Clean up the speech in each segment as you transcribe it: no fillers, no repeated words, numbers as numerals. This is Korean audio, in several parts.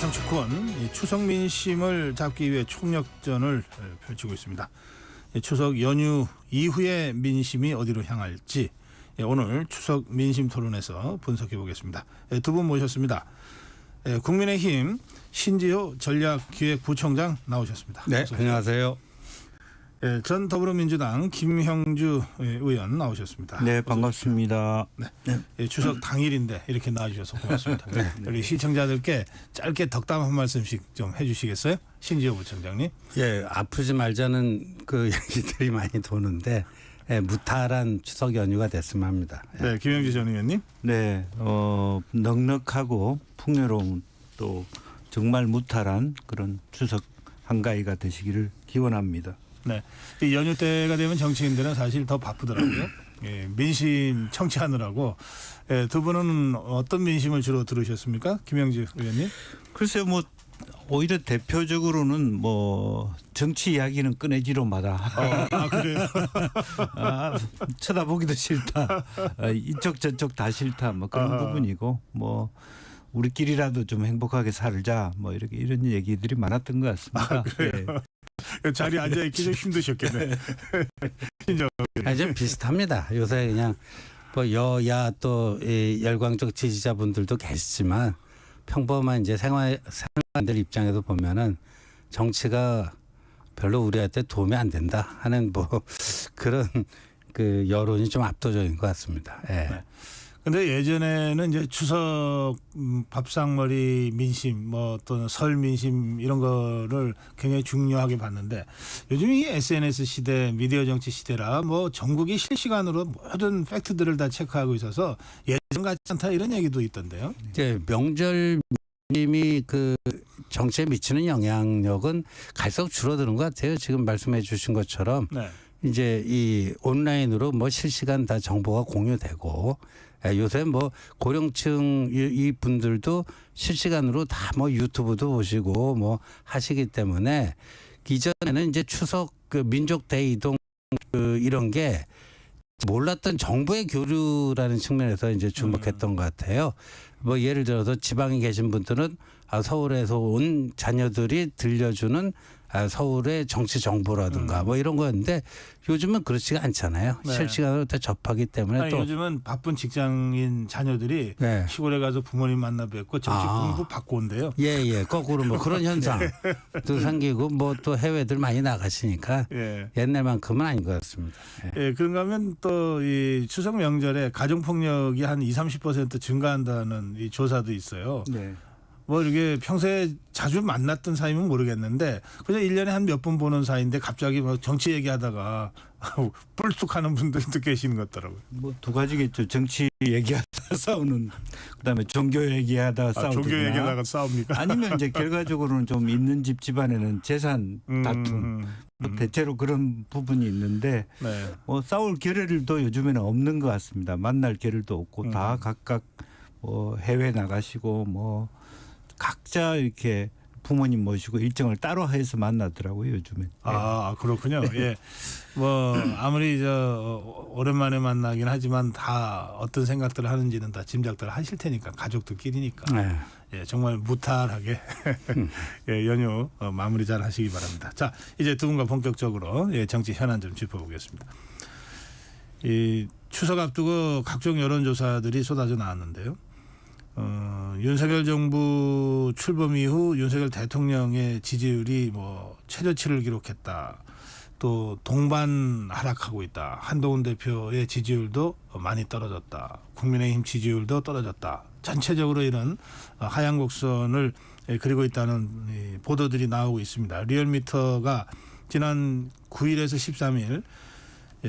정치권 추석 민심을 잡기 위해 총력전을 펼치고 있습니다. 추석 연휴 이후의 민심이 어디로 향할지 오늘 추석 민심 토론에서 분석해 보겠습니다. 두 분 모셨습니다. 국민의힘 신지호 전략기획부총장 나오셨습니다. 네, 안녕하세요. 전 더불어민주당 김형주 의원 나오셨습니다. 네, 반갑습니다. 네. 추석 당일인데 이렇게 나와주셔서 고맙습니다. 우리 시청자들께 짧게 덕담 한 말씀씩 좀 해주시겠어요? 신지호 부총장님. 예, 아프지 말자는 그 얘기들이 많이 도는데 무탈한 추석 연휴가 됐으면 합니다. 네, 김형주 전 의원님. 네, 넉넉하고 풍요로운 또 정말 무탈한 그런 추석 한가위가 되시기를 기원합니다. 네, 이 연휴 때가 되면 정치인들은 사실 더 바쁘더라고요. 예, 민심 청취하느라고. 두 분은 어떤 민심을 주로 들으셨습니까, 김영주 의원님? 글쎄요, 뭐 오히려 대표적으로는 뭐 정치 이야기는 꺼내지로 마라. 그래요? 쳐다보기도 싫다. 이쪽 저쪽 다 싫다. 뭐 그런 부분이고 뭐. 우리끼리라도 좀 행복하게 살자. 뭐 이렇게 이런 얘기들이 많았던 것 같습니다. 네. 자리에 앉아 있기 좀 힘드셨겠네. 좀 비슷합니다. 요새 그냥 뭐 여야 또 열광적 지지자분들도 계시지만 평범한 이제 생활인들 입장에서 보면은 정치가 별로 우리한테 도움이 안 된다 하는 뭐 그런 그 여론이 좀 압도적인 것 같습니다. 예. 네. 근데 예전에는 이제 추석 밥상머리 민심 뭐 또는 설 민심 이런 거를 굉장히 중요하게 봤는데 요즘 이 SNS 시대, 미디어 정치 시대라 뭐 전국이 실시간으로 모든 팩트들을 다 체크하고 있어서 예전 같지 않다 이런 얘기도 있던데요. 이제 명절 민심이 그 정치에 미치는 영향력은 갈수록 줄어드는 것 같아요. 지금 말씀해 주신 것처럼 네. 이제 이 온라인으로 뭐 실시간 다 정보가 공유되고 요새 뭐 고령층 이 분들도 실시간으로 다 뭐 유튜브도 보시고 뭐 하시기 때문에 이전에는 이제 추석 그 민족 대이동 그 이런 게 몰랐던 정부의 교류라는 측면에서 이제 주목했던 것 같아요. 뭐 예를 들어서 지방에 계신 분들은 서울에서 온 자녀들이 들려주는 서울의 정치 정보라든가 뭐 이런 거였는데 요즘은 그렇지가 않잖아요. 네. 실시간으로 다 접하기 때문에 아니, 또 요즘은 바쁜 직장인 자녀들이 네. 시골에 가서 부모님 만나 뵙고 정치 공부 받고 온대요. 예, 거꾸로 뭐 그런 현상도 생기고 뭐 또 해외들 많이 나가시니까 예. 옛날만큼은 아닌 것 같습니다. 예. 예, 그런가 하면 또 이 추석 명절에 가정폭력이 한 20-30% 증가한다는 이 조사도 있어요. 네. 뭐 이렇게 평소에 자주 만났던 사이면 모르겠는데 그냥 1년에 한 몇 번 보는 사이인데 갑자기 뭐 정치 얘기하다가 뿔뚝 하는 분들도 계시는 것 같더라고요. 뭐 두 가지겠죠. 정치 얘기하다 싸우는, 그다음에 종교 얘기하다 싸우거나, 종교 얘기하다가 싸웁니까? 아니면 이제 결과적으로는 좀 있는 집 집안에는 재산 다툼, 대체로 그런 부분이 있는데 네. 뭐 싸울 겨를도 요즘에는 없는 것 같습니다. 만날 겨를도 없고 다 각각 뭐 해외 나가시고 뭐 각자 이렇게 부모님 모시고 일정을 따로 해서 만나더라고요, 요즘엔. 그렇군요. 예. 뭐 아무리 오랜만에 만나긴 하지만 다 어떤 생각들을 하는지는 다 짐작들 하실 테니까 가족들끼리니까. 네. 예, 정말 무탈하게 예, 연휴 마무리 잘 하시기 바랍니다. 자, 이제 두 분과 본격적으로 정치 현안 좀 짚어보겠습니다. 이 추석 앞두고 각종 여론조사들이 쏟아져 나왔는데요. 윤석열 정부 출범 이후 윤석열 대통령의 지지율이 뭐 최저치를 기록했다. 또 동반 하락하고 있다. 한동훈 대표의 지지율도 많이 떨어졌다. 국민의힘 지지율도 떨어졌다. 전체적으로 이런 하향 곡선을 그리고 있다는 보도들이 나오고 있습니다. 리얼미터가 지난 9일에서 13일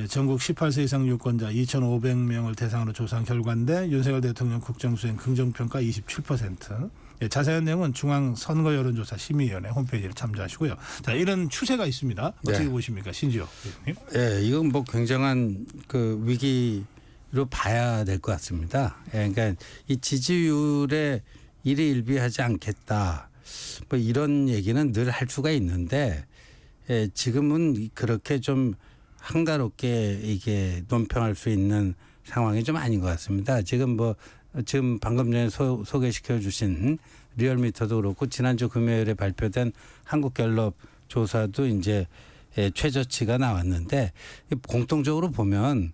전국 18세 이상 유권자 2,500명을 대상으로 조사한 결과인데 윤석열 대통령 국정수행 긍정평가 27%. 자세한 내용은 중앙선거여론조사 심의위원회 홈페이지를 참조하시고요. 자, 이런 추세가 있습니다. 어떻게 네. 보십니까, 신지호 의원님? 예, 이건 뭐 굉장한 그 위기로 봐야 될 것 같습니다. 예, 그러니까 이 지지율에 일희일비하지 않겠다. 뭐 이런 얘기는 늘 할 수가 있는데 지금은 그렇게 좀 한가롭게 이게 논평할 수 있는 상황이 좀 아닌 것 같습니다. 지금 방금 전에 소개시켜 주신 리얼미터도 그렇고 지난주 금요일에 발표된 한국갤럽 조사도 이제 최저치가 나왔는데 공통적으로 보면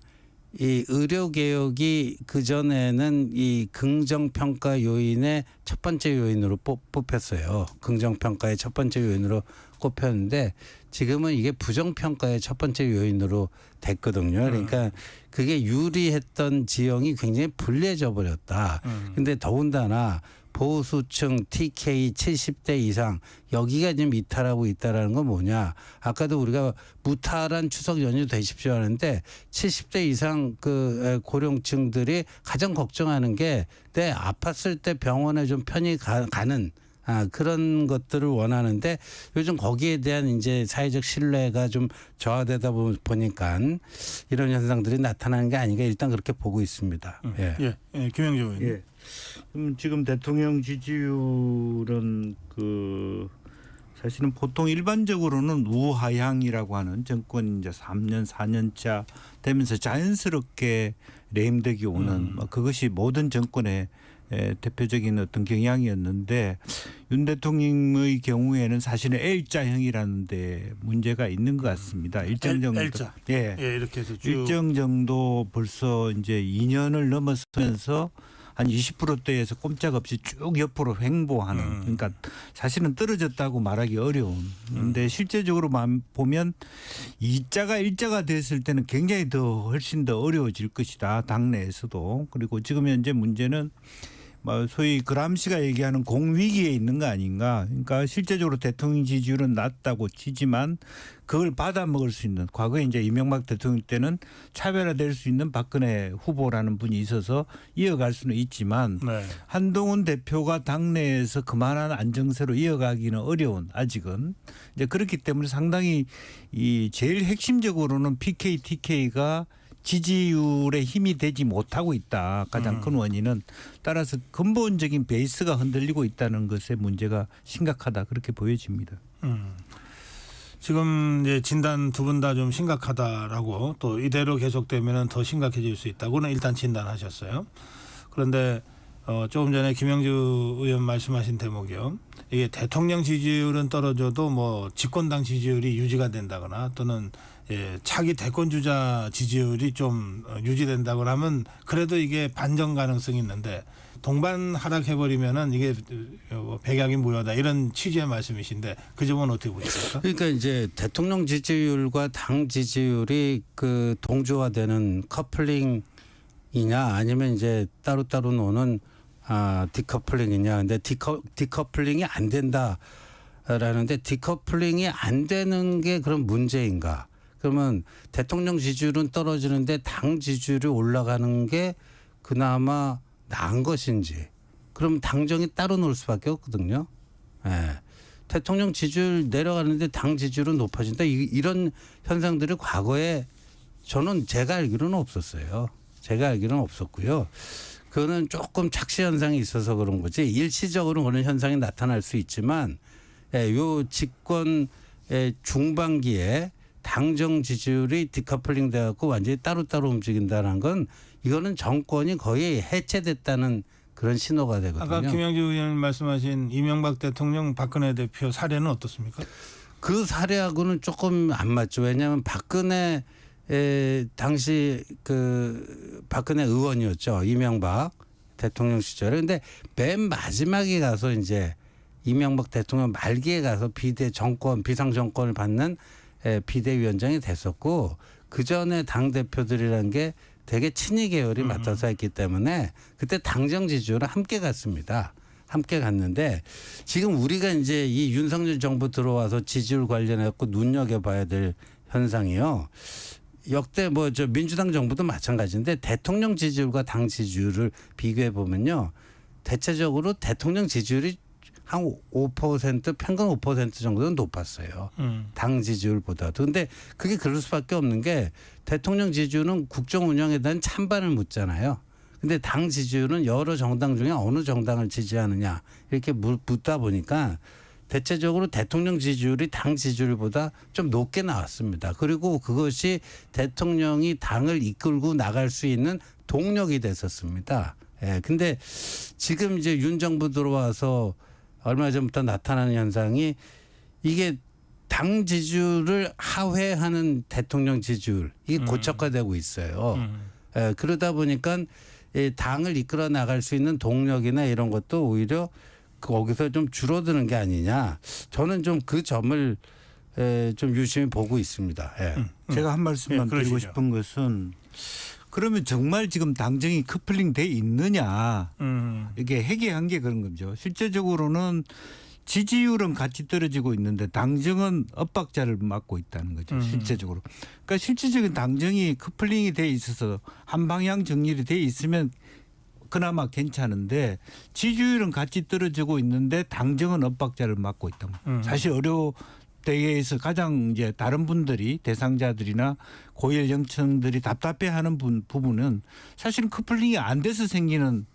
이 의료 개혁이 그 전에는 이 긍정 평가 요인의 첫 번째 요인으로 뽑혔어요. 긍정 평가의 첫 번째 요인으로 꼽혔는데 지금은 이게 부정 평가의 첫 번째 요인으로 됐거든요. 그러니까 그게 유리했던 지형이 굉장히 불리해져 버렸다. 근데 더군다나 보수층 TK 70대 이상 여기가 지금 이탈하고 있다라는 건 뭐냐. 아까도 우리가 무탈한 추석 연휴 되십시오 하는데 70대 이상 그 고령층들이 가장 걱정하는 게 내 아팠을 때 병원에 좀 편히 가는 그런 것들을 원하는데 요즘 거기에 대한 이제 사회적 신뢰가 좀 저하되다 보니까 이런 현상들이 나타나는 게 아닌가 일단 그렇게 보고 있습니다. 예, 김영주 의원님. 예. 지금 대통령 지지율은 사실은 보통 일반적으로는 우하향이라고 하는 정권 이제 3년 4년차 되면서 자연스럽게 레임덕이 오는 그것이 모든 정권의 대표적인 어떤 경향이었는데 윤 대통령의 경우에는 사실은 L자형이라는 데 문제가 있는 것 같습니다. 일정 정도 L자. 예, 이렇게 해서 쭉 일정 정도 벌써 이제 2년을 넘어서면서 한 20%대에서 꼼짝없이 쭉 옆으로 횡보하는 그러니까 사실은 떨어졌다고 말하기 어려운 근데 실제적으로 보면 2자가 1자가 됐을 때는 굉장히 훨씬 더 어려워질 것이다. 당내에서도. 그리고 지금 현재 문제는 소위 그람시가 얘기하는 공위기에 있는 거 아닌가. 그러니까 실제적으로 대통령 지지율은 낮다고 치지만 그걸 받아먹을 수 있는 과거에 이제 이명박 대통령 때는 차별화될 수 있는 박근혜 후보라는 분이 있어서 이어갈 수는 있지만 네. 한동훈 대표가 당내에서 그만한 안정세로 이어가기는 어려운 아직은 이제 그렇기 때문에 상당히 이 제일 핵심적으로는 PK, TK가 지지율에 힘이 되지 못하고 있다. 가장 큰 원인은 따라서 근본적인 베이스가 흔들리고 있다는 것에 문제가 심각하다 그렇게 보여집니다. 지금 이제 진단 두 분 다 좀 심각하다라고 또 이대로 계속되면은 더 심각해질 수 있다고는 일단 진단하셨어요. 그런데 조금 전에 김영주 의원 말씀하신 대목이요. 이게 대통령 지지율은 떨어져도 뭐 집권당 지지율이 유지가 된다거나 또는 차기 대권 주자 지지율이 좀 유지된다거나 하면 그래도 이게 반전 가능성이 있는데 동반 하락해버리면은 이게 백약이 무효다 이런 취지의 말씀이신데 그 점은 어떻게 보십니까? 그러니까 이제 대통령 지지율과 당 지지율이 그 동조화되는 커플링이냐 아니면 이제 따로따로 노는 디커플링이냐. 근데 디커플링이 안 된다라는데 디커플링이 안 되는 게 그런 문제인가? 그러면 대통령 지지율은 떨어지는데 당 지지율이 올라가는 게 그나마 나은 것인지. 그럼 당정이 따로 놀 수밖에 없거든요. 예. 대통령 지지율 내려가는데 당 지지율은 높아진다. 이런 현상들이 과거에 저는 제가 알기로는 없었어요. 제가 알기로는 없었고요. 그거는 조금 착시 현상이 있어서 그런 거지 일시적으로 그런 현상이 나타날 수 있지만 요 집권 중반기에 당정 지지율이 디커플링 돼갖고 완전히 따로따로 움직인다는 건 이거는 정권이 거의 해체됐다는 그런 신호가 되거든요. 아까 김영주 의원 말씀하신 이명박 대통령 박근혜 대표 사례는 어떻습니까? 그 사례하고는 조금 안 맞죠. 왜냐하면 박근혜 당시 그 박근혜 의원이었죠. 이명박 대통령 시절에. 근데 맨 마지막에 가서 이제 이명박 대통령 말기에 가서 비상정권을 받는 비대위원장이 됐었고 그 전에 당 대표들이란 게 되게 친이 계열이 맡아서 했기 때문에 그때 당정 지지율은 함께 갔습니다. 함께 갔는데 지금 우리가 이제 이 윤석열 정부 들어와서 지지율 관련해 갖고 눈여겨봐야 될 현상이요. 역대 민주당 정부도 마찬가지인데 대통령 지지율과 당 지지율을 비교해 보면요. 대체적으로 대통령 지지율이 한 5% 평균 5% 정도는 높았어요. 당 지지율보다도. 근데 그게 그럴 수밖에 없는 게 대통령 지지율은 국정 운영에 대한 찬반을 묻잖아요. 근데 당 지지율은 여러 정당 중에 어느 정당을 지지하느냐 이렇게 묻다 보니까 대체적으로 대통령 지지율이 당 지지율보다 좀 높게 나왔습니다. 그리고 그것이 대통령이 당을 이끌고 나갈 수 있는 동력이 됐었습니다. 예. 근데 지금 이제 윤 정부 들어와서 얼마 전부터 나타나는 현상이 이게 당 지지율을 하회하는 대통령 지지율 이게 고착화되고 있어요. 예. 그러다 보니까 이 당을 이끌어 나갈 수 있는 동력이나 이런 것도 오히려 거기서 좀 줄어드는 게 아니냐. 저는 좀 그 점을 좀 유심히 보고 있습니다. 예. 제가 한 말씀만 예, 드리고 그러시죠. 싶은 것은 그러면 정말 지금 당정이 커플링 돼 있느냐 이게 해계한 게 그런 거죠. 실제적으로는 지지율은 같이 떨어지고 있는데 당정은 엇박자를 맞고 있다는 거죠. 실제적으로. 그러니까 실질적인 당정이 커플링이 돼 있어서 한 방향 정렬이 돼 있으면 그나마 괜찮은데 지지율은 같이 떨어지고 있는데 당정은 엇박자를 맞고 있다. 사실 의료 대회에서 가장 이제 다른 분들이 대상자들이나 고연령층들이 답답해하는 부분은 사실은 커플링이 안 돼서 생기는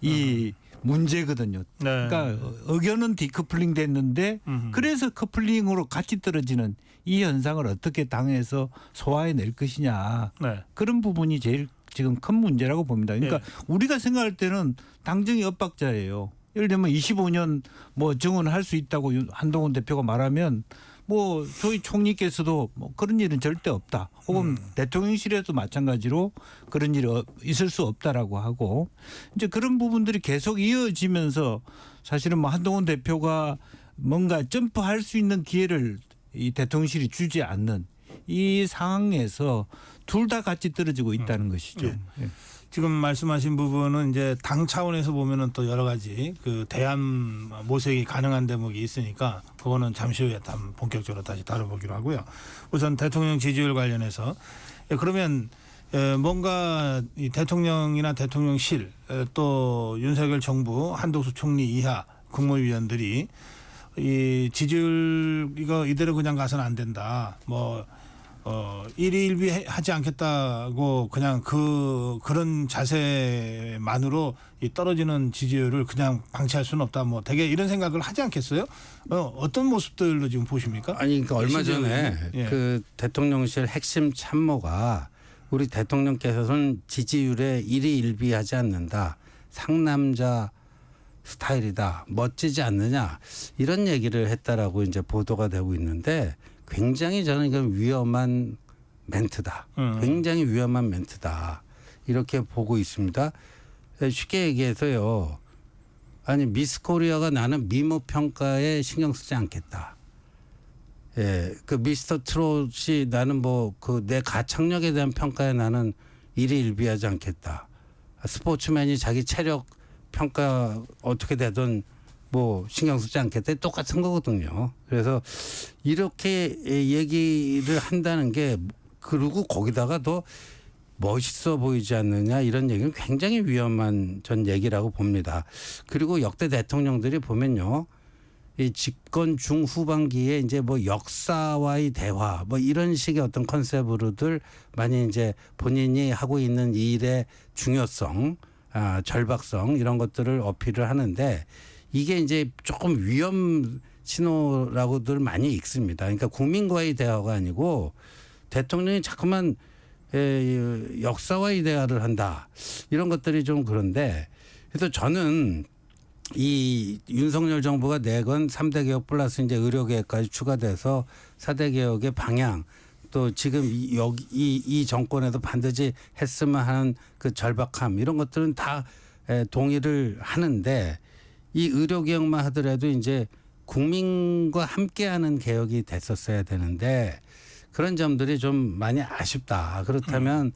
이 문제거든요. 네. 그러니까 의견은 디커플링 됐는데 그래서 커플링으로 같이 떨어지는 이 현상을 어떻게 당에서 소화해낼 것이냐. 네. 그런 부분이 제일 지금 큰 문제라고 봅니다. 그러니까 우리가 생각할 때는 당정이 엇박자예요. 예를 들면 25년 뭐 정원할 수 있다고 한동훈 대표가 말하면 뭐 저희 총리께서도 뭐 그런 일은 절대 없다. 혹은 대통령실에도 마찬가지로 그런 일이 있을 수 없다라고 하고 이제 그런 부분들이 계속 이어지면서 사실은 뭐 한동훈 대표가 뭔가 점프할 수 있는 기회를 이 대통령실이 주지 않는 이 상황에서 둘 다 같이 떨어지고 있다는 것이죠. 예. 지금 말씀하신 부분은 이제 당 차원에서 보면은 또 여러 가지 그 대안 모색이 가능한 대목이 있으니까 그거는 잠시 후에 본격적으로 다시 다뤄보기로 하고요. 우선 대통령 지지율 관련해서 그러면 뭔가 이 대통령이나 대통령실 또 윤석열 정부 한덕수 총리 이하 국무위원들이 이 지지율 이거 이대로 그냥 가서는 안 된다. 뭐 일희일비 하지 않겠다고 그냥 그런 자세만으로 이 떨어지는 지지율을 그냥 방치할 수는 없다. 뭐 되게 이런 생각을 하지 않겠어요? 어떤 모습들로 지금 보십니까? 아니 그러니까 얼마 전에 예. 그 대통령실 핵심 참모가 우리 대통령께서는 지지율에 일희일비하지 않는다. 상남자 스타일이다. 멋지지 않느냐. 이런 얘기를 했다라고 이제 보도가 되고 있는데 굉장히 저는 이건 위험한 멘트다. 굉장히 위험한 멘트다. 이렇게 보고 있습니다. 쉽게 얘기해서요. 아니 미스 코리아가 나는 미모 평가에 신경 쓰지 않겠다. 예, 그 미스터 트롯이 나는 뭐 그 내 가창력에 대한 평가에 나는 일희일비하지 않겠다. 스포츠맨이 자기 체력 평가 어떻게 되든 뭐 신경 쓰지 않겠다. 똑같은 거거든요. 그래서 이렇게 얘기를 한다는 게 그리고 거기다가 더 멋있어 보이지 않느냐 이런 얘기는 굉장히 위험한 전 얘기라고 봅니다. 그리고 역대 대통령들이 보면요. 이 집권 중후반기에 이제 뭐 역사와의 대화 뭐 이런 식의 어떤 컨셉으로들 많이 이제 본인이 하고 있는 일의 중요성, 절박성 이런 것들을 어필을 하는데 이게 이제 조금 위험 신호라고들 많이 읽습니다. 그러니까 국민과의 대화가 아니고 대통령이 자꾸만 역사와의 대화를 한다. 이런 것들이 좀 그런데 그래서 저는 이 윤석열 정부가 내건 3대 개혁 플러스 이제 의료개혁까지 추가돼서 4대 개혁의 방향 또 지금 이 정권에도 반드시 했으면 하는 그 절박함 이런 것들은 다 동의를 하는데 이 의료개혁만 하더라도 이제 국민과 함께하는 개혁이 됐었어야 되는데 그런 점들이 좀 많이 아쉽다. 그렇다면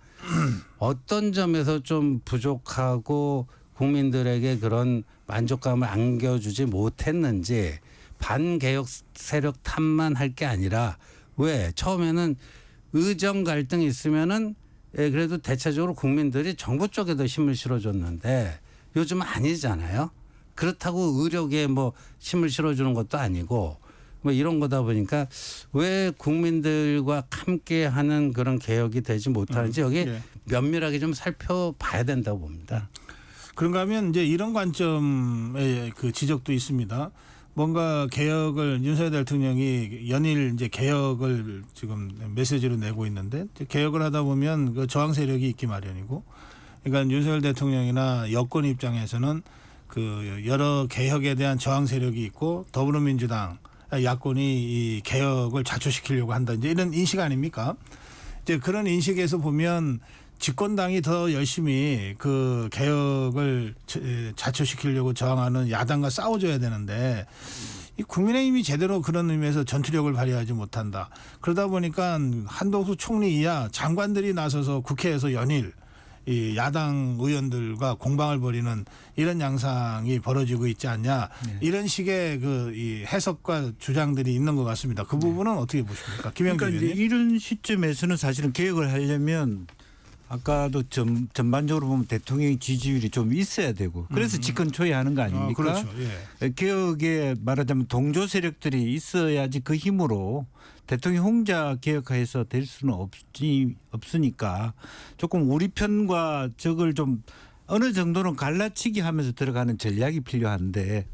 어떤 점에서 좀 부족하고 국민들에게 그런 만족감을 안겨주지 못했는지 반개혁 세력 탓만 할 게 아니라 왜 처음에는 의정 갈등이 있으면은 그래도 대체적으로 국민들이 정부 쪽에도 힘을 실어줬는데 요즘은 아니잖아요. 그렇다고 의료계에 뭐 힘을 실어주는 것도 아니고 뭐 이런 거다 보니까 왜 국민들과 함께하는 그런 개혁이 되지 못하는지 여기 면밀하게 좀 살펴봐야 된다고 봅니다. 그런가 하면 이제 이런 관점의 그 지적도 있습니다. 뭔가 개혁을 윤석열 대통령이 연일 이제 개혁을 지금 메시지로 내고 있는데 개혁을 하다 보면 그 저항 세력이 있기 마련이고 그러니까 윤석열 대통령이나 여권 입장에서는 그 여러 개혁에 대한 저항 세력이 있고 더불어민주당 야권이 이 개혁을 자초시키려고 한다. 이제 이런 인식 아닙니까? 이제 그런 인식에서 보면 집권당이 더 열심히 그 개혁을 자초시키려고 저항하는 야당과 싸워줘야 되는데 이 국민의힘이 제대로 그런 의미에서 전투력을 발휘하지 못한다. 그러다 보니까 한덕수 총리 이하 장관들이 나서서 국회에서 연일 이 야당 의원들과 공방을 벌이는 이런 양상이 벌어지고 있지 않냐. 네. 이런 식의 그 이 해석과 주장들이 있는 것 같습니다. 그 부분은 어떻게 보십니까? 김영준 그러니까 이제 의원님. 이런 시점에서는 사실은 개혁을 하려면 아까도 전반적으로 보면 대통령 지지율이 좀 있어야 되고 그래서 집권 초에 하는 거 아닙니까? 그렇죠. 예. 개혁에 말하자면 동조 세력들이 있어야지 그 힘으로 대통령 혼자 개혁해서 될 수는 없으니까 조금 우리 편과 적을 좀 어느 정도는 갈라치기 하면서 들어가는 전략이 필요한데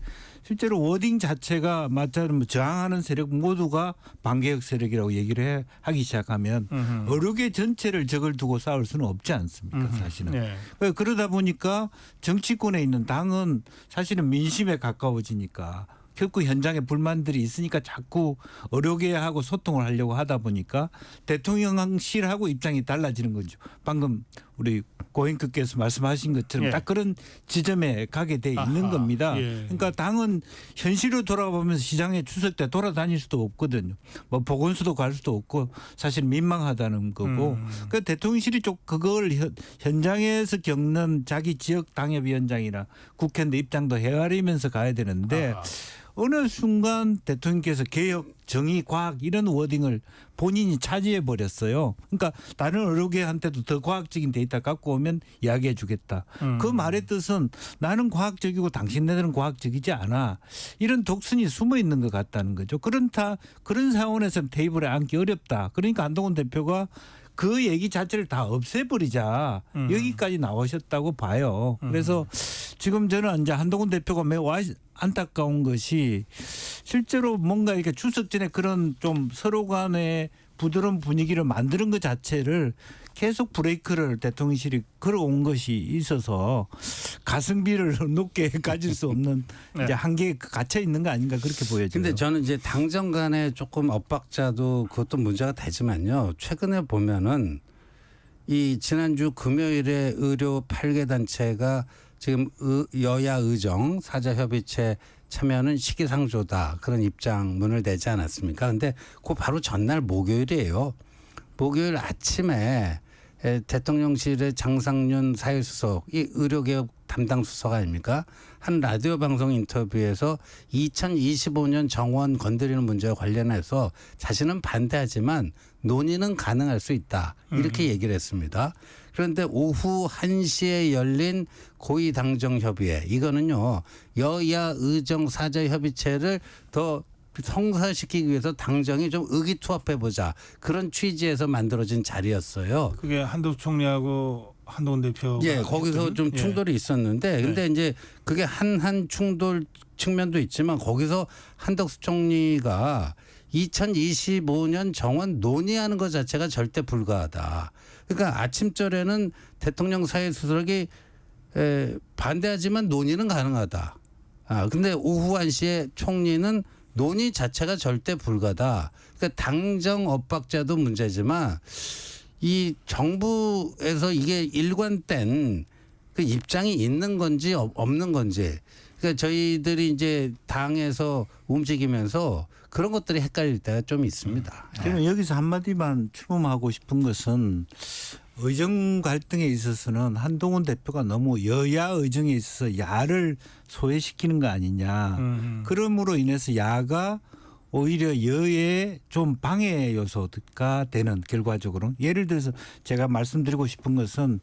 실제로 워딩 자체가 맞자면 저항하는 세력 모두가 반개혁 세력이라고 얘기를 하기 시작하면 여러 개 전체를 적을 두고 싸울 수는 없지 않습니까 사실은. 예. 그러다 보니까 정치권에 있는 당은 사실은 민심에 가까워지니까 결국 현장에 불만들이 있으니까 자꾸 어려게하고 소통을 하려고 하다 보니까 대통령실하고 입장이 달라지는 거죠. 방금 우리 고행크께서 말씀하신 것처럼 예. 딱 그런 지점에 가게 돼 있는 아하, 겁니다. 예. 그러니까 당은 현실로 돌아보면서 시장에 추석 때 돌아다닐 수도 없거든요. 뭐 보건소도 갈 수도 없고 사실 민망하다는 거고. 그러니까 대통령실이 좀 그걸 현장에서 겪는 자기 지역 당협위원장이나 국회의원들 입장도 헤아리면서 가야 되는데 아하. 어느 순간 대통령께서 개혁, 정의, 과학 이런 워딩을 본인이 차지해 버렸어요. 그러니까 다른 여러 개한테도 더 과학적인 데이터 갖고 오면 이야기해 주겠다. 그 말의 뜻은 나는 과학적이고 당신네들은 과학적이지 않아. 이런 독선이 숨어 있는 것 같다는 거죠. 그런 상황에서는 테이블에 앉기 어렵다. 그러니까 한동훈 대표가 그 얘기 자체를 다 없애버리자 여기까지 나오셨다고 봐요. 그래서 지금 저는 이제 한동훈 대표가 매우 안타까운 것이 실제로 뭔가 이렇게 추석 전에 그런 좀 서로 간의 부드러운 분위기를 만드는 것 자체를 계속 브레이크를 대통령실이 걸어온 것이 있어서 가성비를 높게 가질 수 없는 네. 이제 한계에 갇혀 있는 거 아닌가 그렇게 보여져요. 근데 저는 이제 당정 간에 조금 엇박자도 그것도 문제가 되지만요. 최근에 보면은 이 지난주 금요일에 의료 8개 단체가 지금 여야 의정 사자협의체 참여는 시기상조다 그런 입장문을 내지 않았습니까? 근데 그 바로 전날 목요일이에요. 목요일 아침에 대통령실의 장상윤 사회수석 이 의료개혁 담당 수석 아닙니까? 한 라디오 방송 인터뷰에서 2025년 정원 건드리는 문제와 관련해서 자신은 반대하지만 논의는 가능할 수 있다. 이렇게 얘기를 했습니다. 그런데 오후 1시에 열린 고위당정협의회 이거는요. 여야 의정 사자협의체를 더 성사시키기 위해서 당정이 좀 의기투합해보자. 그런 취지에서 만들어진 자리였어요. 그게 한덕수 총리하고 한동훈 대표. 예, 거기서 좀 충돌이 있었는데 근데 이제 그게 한 충돌 측면도 있지만 거기서 한덕수 총리가 2025년 정원 논의하는 것 자체가 절대 불가하다. 그러니까 아침절에는 대통령 사회수석이 반대하지만 논의는 가능하다. 근데 오후 1시에 총리는 논의 자체가 절대 불가다. 그러니까 당정 엇박자도 문제지만 이 정부에서 이게 일관된 그 입장이 있는 건지 없는 건지. 그러니까 저희들이 이제 당에서 움직이면서 그런 것들이 헷갈릴 때가 좀 있습니다. 저는 여기서 한마디만 추범하고 싶은 것은 의정 갈등에 있어서는 한동훈 대표가 너무 여야 의정에 있어서 야를 소외시키는 거 아니냐. 그러므로 인해서 야가 오히려 여에 좀 방해 요소가 되는 결과적으로. 예를 들어서 제가 말씀드리고 싶은 것은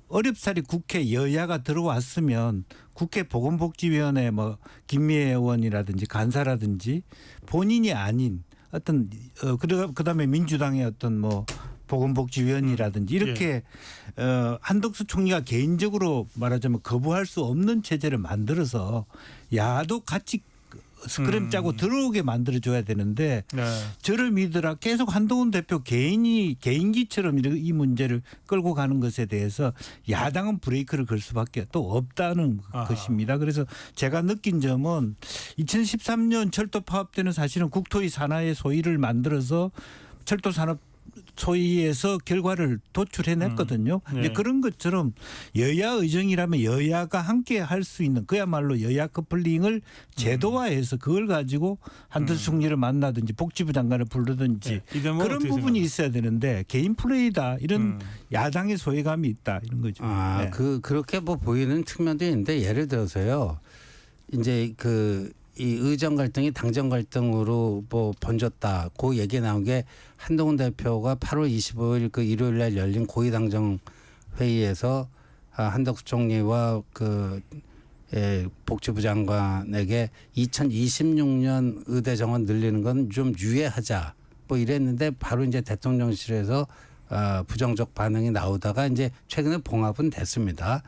어렵사리 국회 여야가 들어왔으면 국회 보건복지위원회 뭐 김미애 의원이라든지 간사라든지 본인이 아닌 어떤 그다음에 민주당의 어떤 뭐 보건복지위원이라든지 이렇게 한덕수 총리가 개인적으로 말하자면 거부할 수 없는 체제를 만들어서 야도 같이 스크램 짜고 들어오게 만들어줘야 되는데 네. 저를 믿으라 계속 한동훈 대표 개인기처럼 이 문제를 끌고 가는 것에 대해서 야당은 브레이크를 걸 수밖에 또 없다는 아하. 것입니다. 그래서 제가 느낀 점은 2013년 철도 파업 때는 사실은 국토위 산하의 소위를 만들어서 철도 산업 소위에서 결과를 도출해냈거든요. 네. 이제 그런 것처럼 여야 의정이라면 여야가 함께 할 수 있는 그야말로 여야 커플링을 제도화해서 그걸 가지고 한덕수 총리를 만나든지 복지부 장관을 부르든지 네. 이 대목은 그런 어떻게 부분이 생각하세요? 있어야 되는데 개인 플레이다 이런 야당의 소외감이 있다 이런 거죠. 아, 네. 그렇게 뭐 보이는 측면도 있는데 예를 들어서요. 이제 이 의정 갈등이 당정 갈등으로 뭐 번졌다. 그 얘기 나온 게 한동훈 대표가 8월 25일 그 일요일 날 열린 고위 당정 회의에서 한덕수 총리와 복지부 장관에게 2026년 의대 정원 늘리는 건 좀 유예하자. 뭐 이랬는데 바로 이제 대통령실에서 부정적 반응이 나오다가 이제 최근에 봉합은 됐습니다.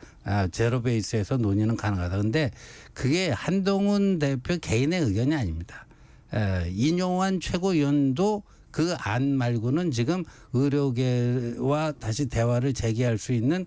제로 베이스에서 논의는 가능하다. 근데 그게 한동훈 대표 개인의 의견이 아닙니다. 인용한 최고위원도 그 안 말고는 지금 의료계와 다시 대화를 재개할 수 있는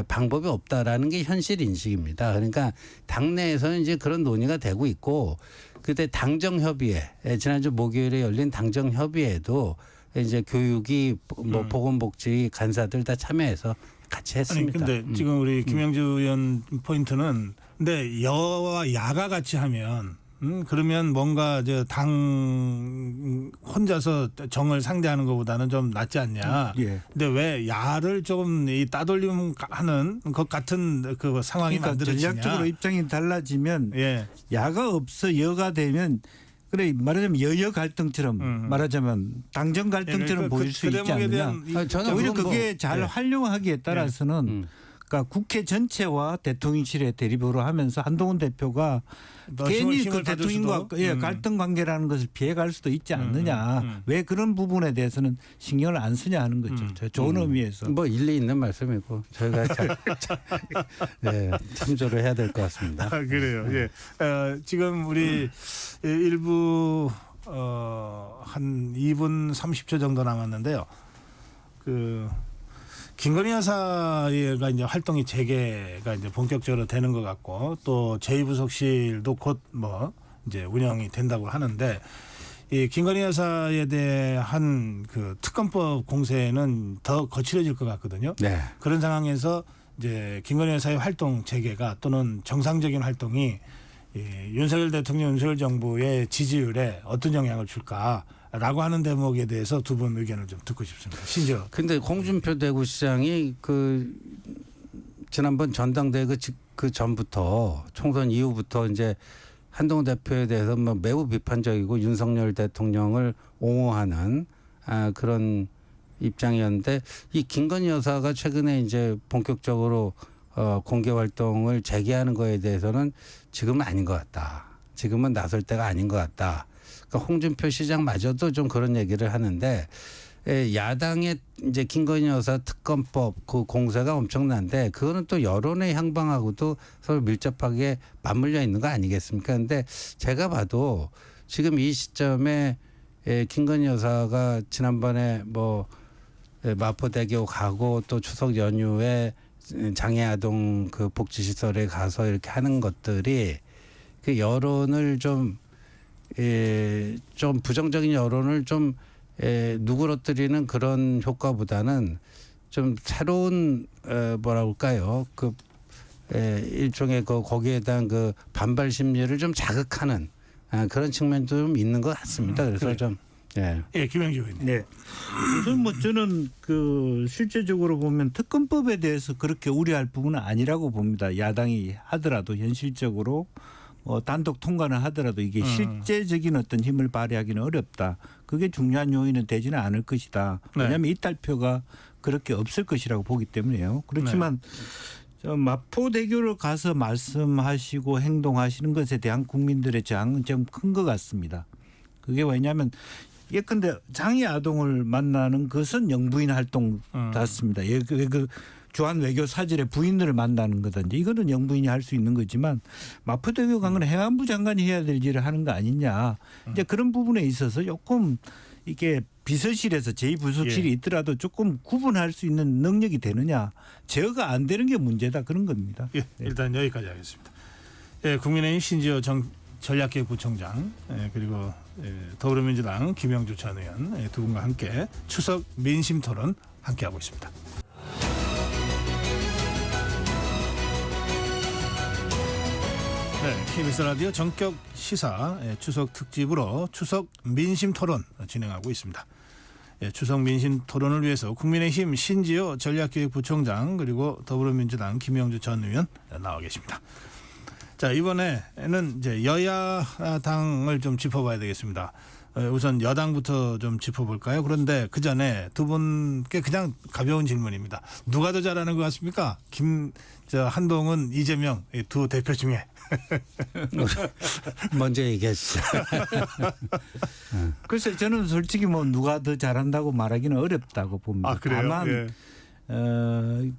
방법이 없다라는 게 현실 인식입니다. 그러니까 당내에서는 이제 그런 논의가 되고 있고 그때 당정협의회 지난주 목요일에 열린 당정협의회도 이제 교육이 뭐 보건복지 간사들 다 참여해서 같이 아니 했습니다. 근데 지금 우리 김영주 의원 포인트는 근데 여와 야가 같이 하면 그러면 뭔가 당 혼자서 정을 상대하는 것보다는 좀 낫지 않냐. 예. 근데 왜 야를 조금 이 따돌림하는 것 같은 그 상황이 그러니까 만들어지냐. 전략적으로 입장이 달라지면 예. 야가 없어 여가 되면 그래 말하자면 여여 갈등처럼 말하자면 당정 갈등처럼 보일 수 있지 않느냐. 저는 오히려 그건 뭐- 그게 잘 예. 활용하기에 따라서는 그러니까 국회 전체와 대통령실의 대립으로 하면서 한동훈 대표가 더 괜히 힘을 그 받을 대통령과 수도. 갈등 관계라는 것을 피해갈 수도 있지 않느냐. 왜 그런 부분에 대해서는 신경을 안 쓰냐 하는 거죠. 좋은 의미에서. 뭐 일리 있는 말씀이고 저희가 네, 참조를 해야 될 것 같습니다. 아, 그래요. 예. 지금 우리 일부 한 2분 30초 정도 남았는데요. 김건희 여사가 이제 활동이 재개가 이제 본격적으로 되는 것 같고 또 제2부속실도 곧 뭐 이제 운영이 된다고 하는데 이 김건희 여사에 대한 그 특검법 공세는 더 거칠어질 것 같거든요. 네. 그런 상황에서 이제 김건희 여사의 활동 재개가 또는 정상적인 활동이 윤석열 대통령, 윤석열 정부의 지지율에 어떤 영향을 줄까라고 하는 대목에 대해서 두 분 의견을 좀 듣고 싶습니다. 신지어. 근데 홍준표 대구시장이 지난번 전당대회 그 전부터 총선 이후부터 이제 한동훈 대표에 대해서 뭐 매우 비판적이고 윤석열 대통령을 옹호하는 그런 입장이었는데 이 김건희 여사가 최근에 이제 본격적으로 공개 활동을 재개하는 거에 대해서는 지금은 아닌 것 같다. 지금은 나설 때가 아닌 것 같다. 그러니까 홍준표 시장마저도 좀 그런 얘기를 하는데 야당의 이제 김건희 여사 특검법 그 공세가 엄청난데 그거는 또 여론의 향방하고도 서로 밀접하게 맞물려 있는 거 아니겠습니까? 근데 제가 봐도 지금 이 시점에 김건희 여사가 지난번에 뭐 마포대교 가고 또 추석 연휴에 장애아동 그 복지시설에 가서 이렇게 하는 것들이 그 여론을 좀 부정적인 여론을 좀 누그러뜨리는 그런 효과보다는 좀 새로운 뭐라 그럴까요? 일종의 거기에 대한 그 반발 심리를 좀 자극하는 그런 측면도 좀 있는 것 같습니다. 그래서 그래요. 좀 예, 김영주 의원님. 네. 우선 뭐 저는 실제적으로 보면 특검법에 대해서 그렇게 우려할 부분은 아니라고 봅니다. 야당이 하더라도 현실적으로 단독 통과는 하더라도 이게 실제적인 어떤 힘을 발휘하기는 어렵다. 그게 중요한 요인은 되지는 않을 것이다. 네. 왜냐하면 이탈표가 그렇게 없을 것이라고 보기 때문에요. 그렇지만 저 마포대교를 가서 말씀하시고 행동하시는 것에 대한 국민들의 저항은 좀 큰 것 같습니다. 그게 왜냐하면 예컨대 장애 아동을 만나는 것은 영부인 활동 같습니다. 그 주한 외교 사절의 부인들을 만나는 거든지 이거는 영부인이 할 수 있는 거지만 마포대교 간 건 행안부 장관이 해야 될 일을 하는 거 아니냐. 이제 그런 부분에 있어서 조금 이게 비서실에서 제2부속실이 있더라도 조금 구분할 수 있는 능력이 되느냐. 제어가 안 되는 게 문제다 그런 겁니다. 예, 일단 여기까지 하겠습니다. 예, 국민의힘 신지호 전략기획부총장 그리고 더불어민주당 김영주 전 의원 두 분과 함께 추석 민심 토론 함께하고 있습니다. 네, KBS 라디오 전격 시사 추석 특집으로 추석 민심 토론 진행하고 있습니다. 추석 민심 토론을 위해서 국민의힘 신지호 전략기획부총장 그리고 더불어민주당 김영주 전 의원 나와 계십니다. 자, 이번에는 이제 여야당을 좀 짚어봐야 되겠습니다. 우선 여당부터 좀 짚어볼까요? 그런데 그 전에 두 분께 그냥 가벼운 질문입니다. 누가 더 잘하는 것 같습니까? 한동훈, 이재명 두 대표 중에. 먼저 얘기하시죠. 글쎄 저는 솔직히 뭐 누가 더 잘한다고 말하기는 어렵다고 봅니다. 아, 그래요? 다만 예.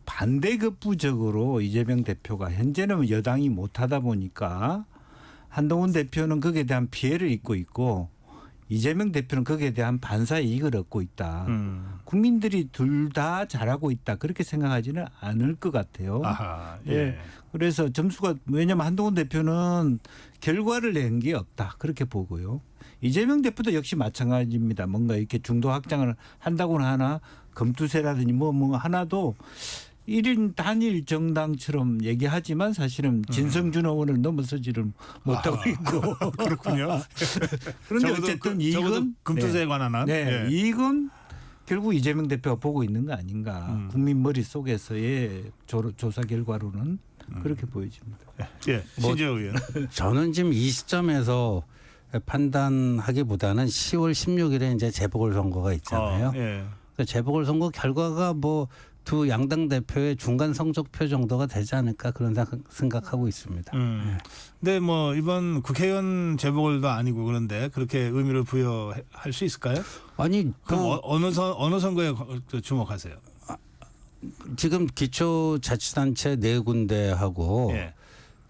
반대급부적으로 이재명 대표가 현재는 여당이 못하다 보니까 한동훈 대표는 거기에 대한 피해를 입고 있고 이재명 대표는 거기에 대한 반사 이익을 얻고 있다. 국민들이 둘 다 잘하고 있다. 그렇게 생각하지는 않을 것 같아요. 아하, 예. 예. 그래서 점수가 왜냐하면 한동훈 대표는 결과를 낸 게 없다. 그렇게 보고요. 이재명 대표도 역시 마찬가지입니다. 뭔가 이렇게 중도 확장을 한다고는 하나 검투세라든지 뭐 하나도 1인 단일 정당처럼 얘기하지만 사실은 진성준 의원을 넘어서지를 못하고 있고 그렇군요. 그런데 적어도 어쨌든 적어도 이건 금투세에 관한 한. 네, 예. 이건 결국 이재명 대표가 보고 있는 거 아닌가. 국민 머릿속에서의 조사 결과로는 그렇게 보여집니다. 예, 신지호 의원. 저는 지금 이 시점에서 판단하기보다는 10월 16일에 이제 재보궐선거가 있잖아요. 예. 그러니까 재보궐선거 결과가 뭐 두 양당 대표의 중간 성적표 정도가 되지 않을까 그런 생각하고 있습니다. 근데 뭐 이번 국회의원 재보궐도 아니고 그런데 그렇게 의미를 부여할 수 있을까요? 아니 그럼 어느 선거에 주목하세요? 지금 기초자치단체 네 군데하고 예.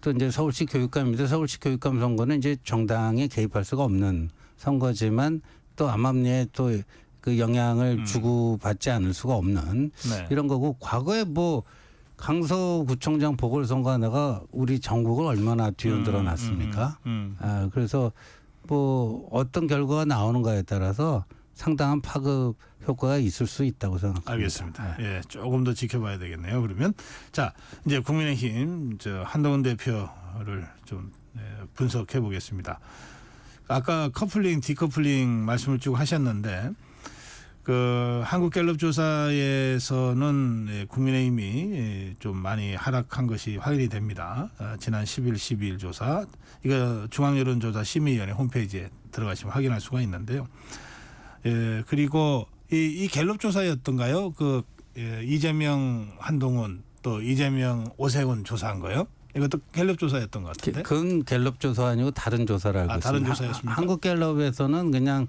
또 이제 서울시 교육감인데 서울시 교육감 선거는 이제 정당에 개입할 수가 없는 선거지만 또 암암리에 또 그 영향을 주고받지 않을 수가 없는 네. 이런 거고 과거에 뭐 강서구청장 보궐선거 하나가 우리 전국을 얼마나 뒤흔들어 놨습니까? 아, 그래서 뭐 어떤 결과가 나오는가에 따라서 상당한 파급 효과가 있을 수 있다고 생각합니다. 알겠습니다. 예, 조금 더 지켜봐야 되겠네요. 그러면 자 이제 국민의힘 한동훈 대표를 좀 분석해 보겠습니다. 아까 커플링, 디커플링 말씀을 쭉 하셨는데 그 한국갤럽 조사에서는 국민의힘이 좀 많이 하락한 것이 확인이 됩니다. 지난 10일, 12일 조사 이거 중앙여론조사 심의위원회 홈페이지에 들어가시면 확인할 수가 있는데요. 예, 그리고 이 갤럽 조사였던가요? 그 이재명, 한동훈 또 이재명, 오세훈 조사한 거요? 이것도 갤럽 조사였던 것 같은데. 그건 갤럽 조사 아니고 다른 조사를 알고 있습니다. 다른 조사였습니까? 한국갤럽에서는 그냥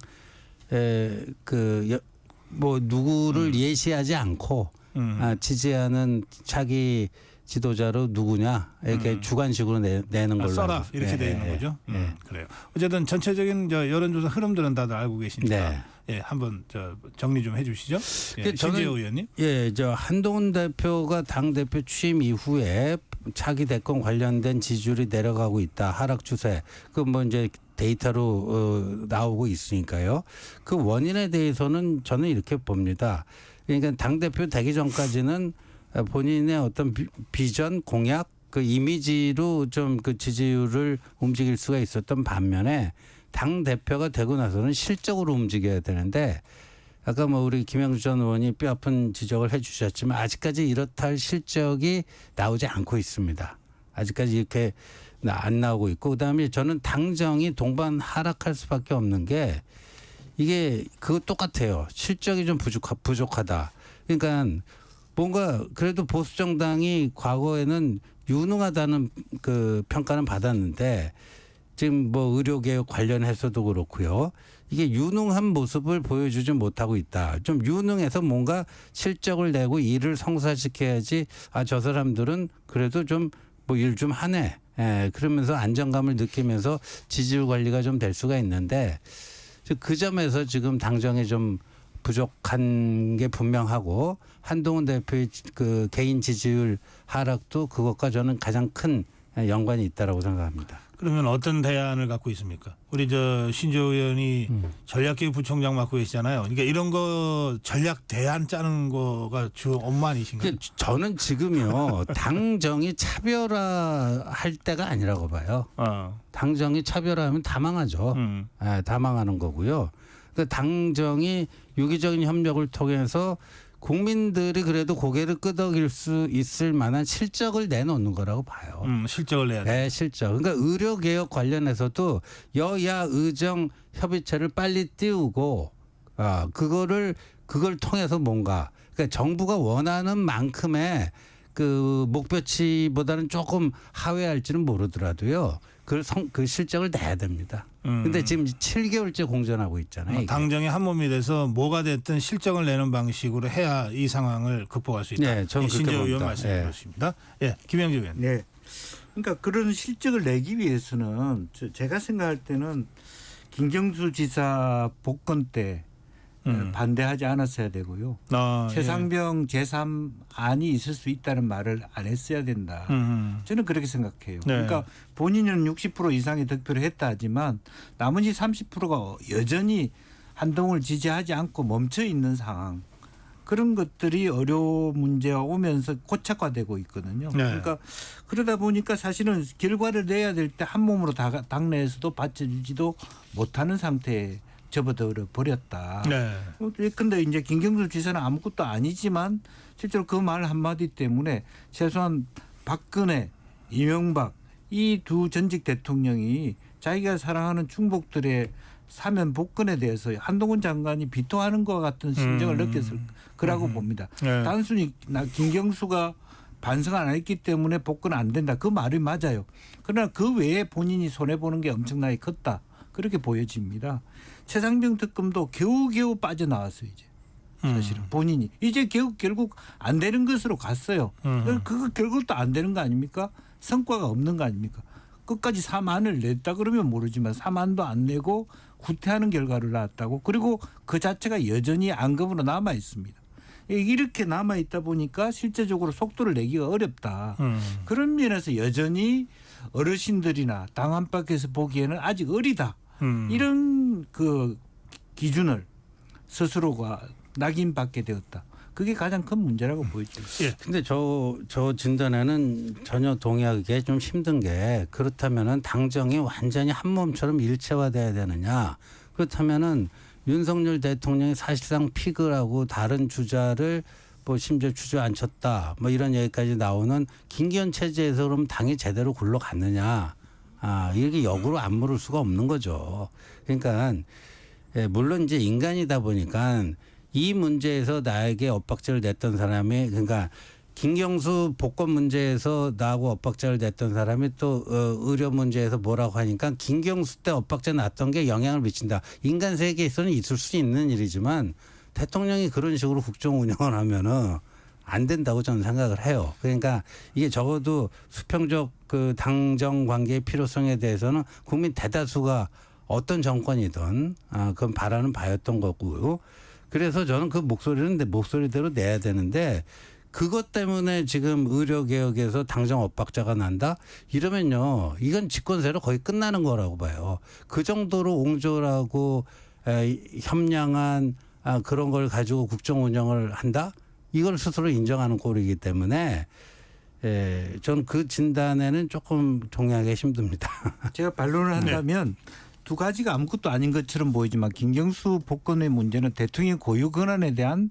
뭐 누구를 예시하지 않고 지지하는 차기 지도자로 누구냐 이렇게 주관식으로 내는 걸로 써라 알고 이렇게 돼 있는 거죠. 그래요. 어쨌든 전체적인 여론조사 흐름들은 다들 알고 계시니까 네. 예, 한번 정리 좀 해주시죠. 예, 저는- 신지호 의원님. 예, 한동훈 대표가 당 대표 취임 이후에 차기 대권 관련된 지지율이 내려가고 있다. 하락 추세. 그 뭐 이제 데이터로 나오고 있으니까요. 그 원인에 대해서는 저는 이렇게 봅니다. 그러니까 당 대표 되기 전까지는 본인의 어떤 비전, 공약, 그 이미지로 좀 그 지지율을 움직일 수가 있었던 반면에 당 대표가 되고 나서는 실적으로 움직여야 되는데 아까 뭐 우리 김영주 전 의원이 뼈아픈 지적을 해 주셨지만 아직까지 이렇다 할 실적이 나오지 않고 있습니다. 아직까지 이렇게 안 나오고 있고 그다음에 저는 당정이 동반 하락할 수밖에 없는 게 이게 그거 똑같아요. 실적이 좀 부족하다. 그러니까 뭔가 그래도 보수 정당이 과거에는 유능하다는 그 평가는 받았는데 지금 뭐 의료개혁 관련해서도 그렇고요. 이게 유능한 모습을 보여주지 못하고 있다. 좀 유능해서 뭔가 실적을 내고 일을 성사시켜야지 저 사람들은 그래도 좀 뭐 일 좀 하네. 그러면서 안정감을 느끼면서 지지율 관리가 좀 될 수가 있는데 그 점에서 지금 당정이 좀 부족한 게 분명하고 한동훈 대표의 그 개인 지지율 하락도 그것과 저는 가장 큰 연관이 있다라고 생각합니다. 그러면 어떤 대안을 갖고 있습니까? 우리 저 신조 의원이 전략기획부총장 맡고 계시잖아요. 그러니까 이런 거 전략 대안 짜는 거가 주 업무 아니신가요? 저는 지금요 당정이 차별화할 때가 아니라고 봐요. 당정이 차별화하면 다 망하죠. 다 망하는 거고요. 그 당정이 유기적인 협력을 통해서 국민들이 그래도 고개를 끄덕일 수 있을 만한 실적을 내놓는 거라고 봐요. 실적을 내야 돼. 네, 실적. 그러니까 의료개혁 관련해서도 여야 의정 협의체를 빨리 띄우고 그걸 통해서 뭔가 그러니까 정부가 원하는 만큼의 그 목표치보다는 조금 하회할지는 모르더라도요. 그 실적을 내야 됩니다. 근데 지금 7개월째 공전하고 있잖아요. 이게. 당정이 한 몸이 돼서 뭐가 됐든 실적을 내는 방식으로 해야 이 상황을 극복할 수 있다. 네, 저는 그렇게 신조 의원 봅니다. 말씀이었습니다. 예, 김영주 의원. 네. 그러니까 그런 실적을 내기 위해서는 제가 생각할 때는 김경수 지사 복권 때 반대하지 않았어야 되고요. 최상병 제3안이 있을 수 있다는 말을 안 했어야 된다. 저는 그렇게 생각해요. 네. 그러니까 본인은 60% 이상의 득표를 했다 하지만 나머지 30%가 여전히 한동훈을 지지하지 않고 멈춰 있는 상황. 그런 것들이 어려운 문제가 오면서 고착화되고 있거든요. 네. 그러니까 그러다 보니까 사실은 결과를 내야 될 때 한 몸으로 당내에서도 받쳐주지도 못하는 상태에 접어들어 버렸다. 네. 근데 이제 김경수 지사는 아무것도 아니지만 실제로 그 말 한마디 때문에 최소한 박근혜, 이명박 이 두 전직 대통령이 자기가 사랑하는 충북들의 사면 복권에 대해서 한동훈 장관이 비토하는 것 같은 심정을 느꼈을 거라고 봅니다. 네. 단순히 김경수가 반성 안 했기 때문에 복권 안 된다. 그 말이 맞아요. 그러나 그 외에 본인이 손해보는 게 엄청나게 컸다. 그렇게 보여집니다. 최상병 특검도 겨우겨우 빠져나왔어요. 이제 사실은 본인이 이제 결국 안 되는 것으로 갔어요. 그거 결국 또 안 되는 거 아닙니까? 성과가 없는 거 아닙니까? 끝까지 3안을 냈다 그러면 모르지만 3안도 안 내고 구태하는 결과를 낳았다고. 그리고 그 자체가 여전히 안검으로 남아 있습니다. 이렇게 남아 있다 보니까 실제적으로 속도를 내기가 어렵다. 그런 면에서 여전히 어르신들이나 당 안팎에서 보기에는 아직 어리다. 이런 그 기준을 스스로가 낙인받게 되었다. 그게 가장 큰 문제라고 보이죠. 예. 근데 저 진단에는 전혀 동의하기 좀 힘든 게 그렇다면은 당정이 완전히 한 몸처럼 일체화돼야 되느냐. 그렇다면은 윤석열 대통령이 사실상 피그라고 다른 주자를 뭐 심지어 주저앉혔다. 뭐 이런 얘기까지 나오는 김기현 체제에서 그럼 당이 제대로 굴러갔느냐. 이게 역으로 안 물을 수가 없는 거죠. 그러니까 물론 이제 인간이다 보니까 이 문제에서 나에게 엇박자를 냈던 사람이 그러니까 김경수 복권 문제에서 나하고 엇박자를 냈던 사람이 또 의료 문제에서 뭐라고 하니까 김경수 때 엇박자 났던 게 영향을 미친다. 인간 세계에서는 있을 수 있는 일이지만 대통령이 그런 식으로 국정 운영을 하면은 안 된다고 저는 생각을 해요. 그러니까 이게 적어도 수평적 그 당정 관계의 필요성에 대해서는 국민 대다수가 어떤 정권이든 그건 바라는 바였던 거고요. 그래서 저는 그 목소리는 목소리대로 내야 되는데 그것 때문에 지금 의료개혁에서 당정 엇박자가 난다? 이러면요. 이건 집권세로 거의 끝나는 거라고 봐요. 그 정도로 옹졸하고 협량한 그런 걸 가지고 국정 운영을 한다? 이걸 스스로 인정하는 꼴이기 때문에 저는 그 진단에는 조금 동의하기 힘듭니다. 제가 반론을 한다면 두 가지가 아무것도 아닌 것처럼 보이지만 김경수 복권의 문제는 대통령 고유 권한에 대한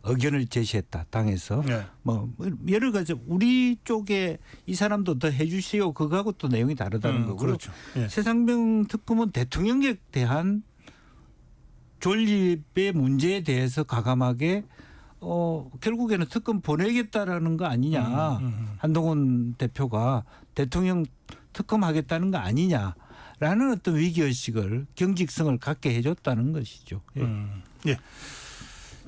의견을 제시했다. 당에서. 네. 뭐 여러 가지 우리 쪽에 이 사람도 더 해 주시오. 그거하고 또 내용이 다르다는 거고. 그렇죠. 예. 최상병 특검은 대통령에 대한 존립의 문제에 대해서 과감하게 결국에는 특검 보내겠다라는 거 아니냐. 한동훈 대표가 대통령 특검하겠다는 거 아니냐. 라는 어떤 위기의식을 경직성을 갖게 해줬다는 것이죠. 예. 예.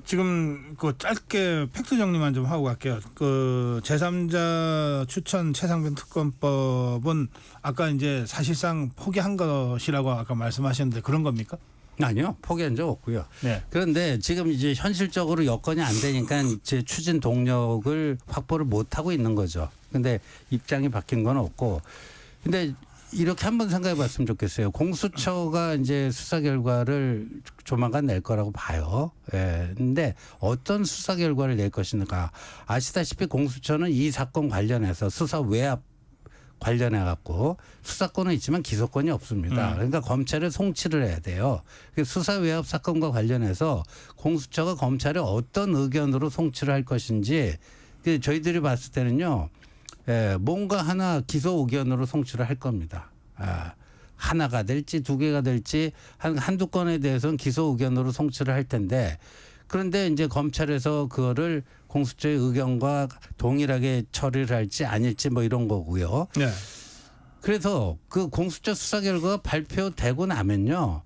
지금 그 짧게 팩트 정리만 좀 하고 갈게요. 그 제3자 추천 최상병 특검법은 아까 이제 사실상 포기한 것이라고 아까 말씀하셨는데 그런 겁니까? 아니요, 포기한 적 없고요. 네. 그런데 지금 이제 현실적으로 여건이 안 되니까 이제 추진 동력을 확보를 못 하고 있는 거죠. 근데 입장이 바뀐 건 없고, 근데 이렇게 한번 생각해 봤으면 좋겠어요. 공수처가 이제 수사 결과를 조만간 낼 거라고 봐요. 예. 근데 어떤 수사 결과를 낼 것인가. 아시다시피 공수처는 이 사건 관련해서 수사 외압 관련해 갖고 수사권은 있지만 기소권이 없습니다. 그러니까 검찰에 송치를 해야 돼요. 수사 외압 사건과 관련해서 공수처가 검찰에 어떤 의견으로 송치를 할 것인지 저희들이 봤을 때는요. 뭔가 하나 기소 의견으로 송치를 할 겁니다. 하나가 될지 두 개가 될지 한두 건에 대해서는 기소 의견으로 송치를 할 텐데 그런데 이제 검찰에서 그거를 공수처의 의견과 동일하게 처리를 할지 아닐지 뭐 이런 거고요. 네. 그래서 그 공수처 수사 결과가 발표되고 나면요.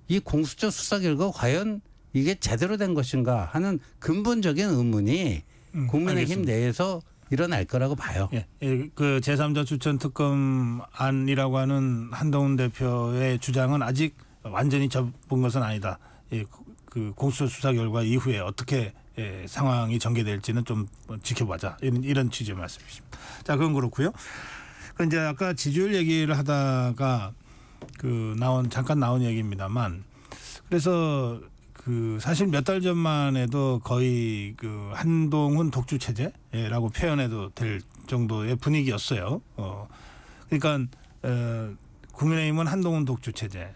이 공수처 수사 결과가 과연 이게 제대로 된 것인가 하는 근본적인 의문이 국민의힘 알겠습니다. 내에서 일어날 거라고 봐요. 예, 그 제3자 추천 특검안이라고 하는 한동훈 대표의 주장은 아직 완전히 접은 것은 아니다. 그 공수처 수사 결과 이후에 어떻게 상황이 전개될지는 좀 지켜보자. 이런 취지의 말씀이십니다. 자, 그건 그렇고요. 그 이제 아까 지지율 얘기를 하다가 잠깐 나온 얘기입니다만, 그래서 그 사실 몇 달 전만 해도 거의 그 한동훈 독주 체제라고 표현해도 될 정도의 분위기였어요. 그러니까 국민의힘은 한동훈 독주 체제,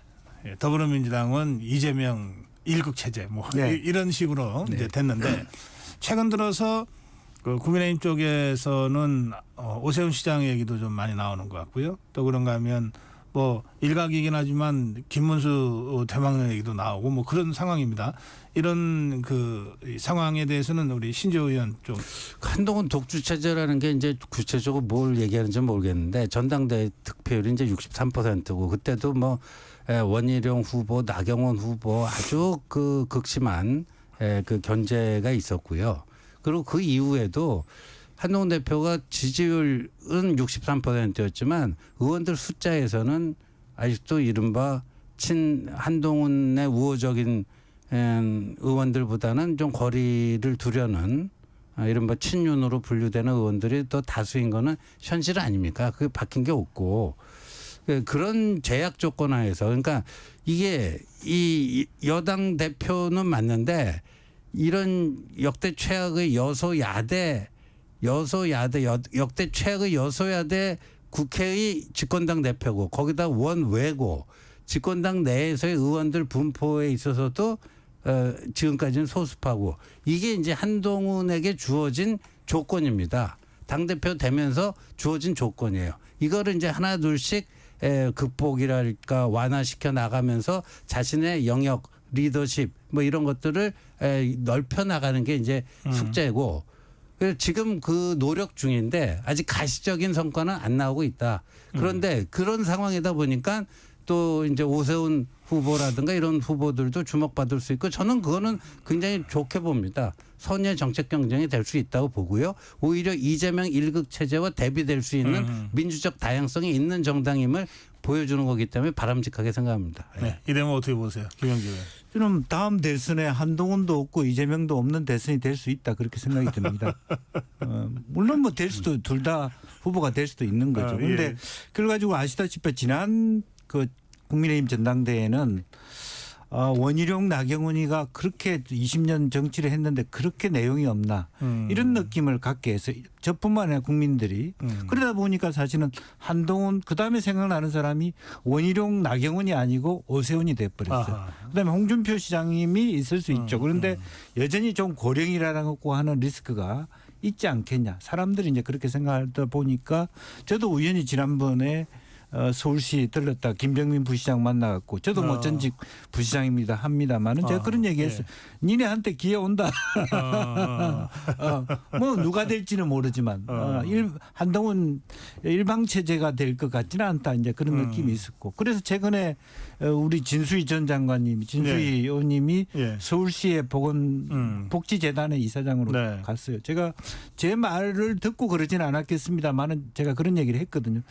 더불어민주당은 이재명 일극 체제, 뭐 네. 이런 식으로 네. 이제 됐는데 최근 들어서 그 국민의힘 쪽에서는 오세훈 시장 얘기도 좀 많이 나오는 것 같고요. 또 그런가 하면 뭐 일각이긴 하지만 김문수 대망론 얘기도 나오고 뭐 그런 상황입니다. 이런 그 상황에 대해서는 우리 신재호 의원 좀 한동훈 독주 체제라는 게 이제 구체적으로 뭘 얘기하는지 모르겠는데 전당대 득표율이 이제 63%고 그때도 뭐 원희룡 후보, 나경원 후보 아주 그 극심한 그 견제가 있었고요. 그리고 그 이후에도 한동훈 대표가 지지율은 63%였지만 의원들 숫자에서는 아직도 이른바 친 한동훈의 우호적인 의원들보다는 좀 거리를 두려는 이른바 친윤으로 분류되는 의원들이 더 다수인 거는 현실 아닙니까? 그게 바뀐 게 없고 그런 제약 조건 하에서 그러니까 이게 이 여당 대표는 맞는데 이런 역대 최악의 역대 최악의 여소야대 국회의 집권당 대표고 거기다 원외고 집권당 내에서의 의원들 분포에 있어서도 지금까지는 소수파고 이게 이제 한동훈에게 주어진 조건입니다. 당대표 되면서 주어진 조건이에요. 이거를 이제 하나 둘씩 극복이랄까 완화시켜 나가면서 자신의 영역 리더십 뭐 이런 것들을 넓혀 나가는 게 이제 숙제고 그래서 지금 그 노력 중인데 아직 가시적인 성과는 안 나오고 있다. 그런데 그런 상황이다 보니까 또 이제 오세훈 후보라든가 이런 후보들도 주목받을 수 있고 저는 그거는 굉장히 좋게 봅니다. 선의의 정책 경쟁이 될 수 있다고 보고요. 오히려 이재명 일극 체제와 대비될 수 있는 민주적 다양성이 있는 정당임을 보여주는 거기 때문에 바람직하게 생각합니다. 네, 이 대목 어떻게 보세요, 김영기 의원? 저는 다음 대선에 한동훈도 없고 이재명도 없는 대선이 될 수 있다 그렇게 생각이 듭니다. 물론 뭐 될 수도 둘 다 후보가 될 수도 있는 거죠. 그런데 예. 그래가지고 아시다시피 지난 그 국민의힘 전당대회는 원희룡 나경원이가 그렇게 20년 정치를 했는데 그렇게 내용이 없나 이런 느낌을 갖게 해서 저뿐만 아니라 국민들이 그러다 보니까 사실은 한동훈 그다음에 생각나는 사람이 원희룡 나경원이 아니고 오세훈이 돼버렸어요. 아하. 그다음에 홍준표 시장님이 있을 수 있죠. 그런데 여전히 좀 고령이라고 하는 리스크가 있지 않겠냐. 사람들이 이제 그렇게 생각하다 보니까 저도 우연히 지난번에 서울시 들렀다 김병민 부시장 만나갖고 저도 뭐 전직 부시장입니다 합니다만은 제가 그런 얘기했어요. 니네한테 기회 온다. 뭐 누가 될지는 모르지만 한동훈 일방체제가 될 것 같지는 않다. 이제 그런 느낌이 있었고 그래서 최근에 우리 진수희 전 장관님이 진수희 의원님이 서울시의 복지재단의 이사장으로 네. 갔어요. 제가 제 말을 듣고 그러지는 않았겠습니다만은 제가 그런 얘기를 했거든요.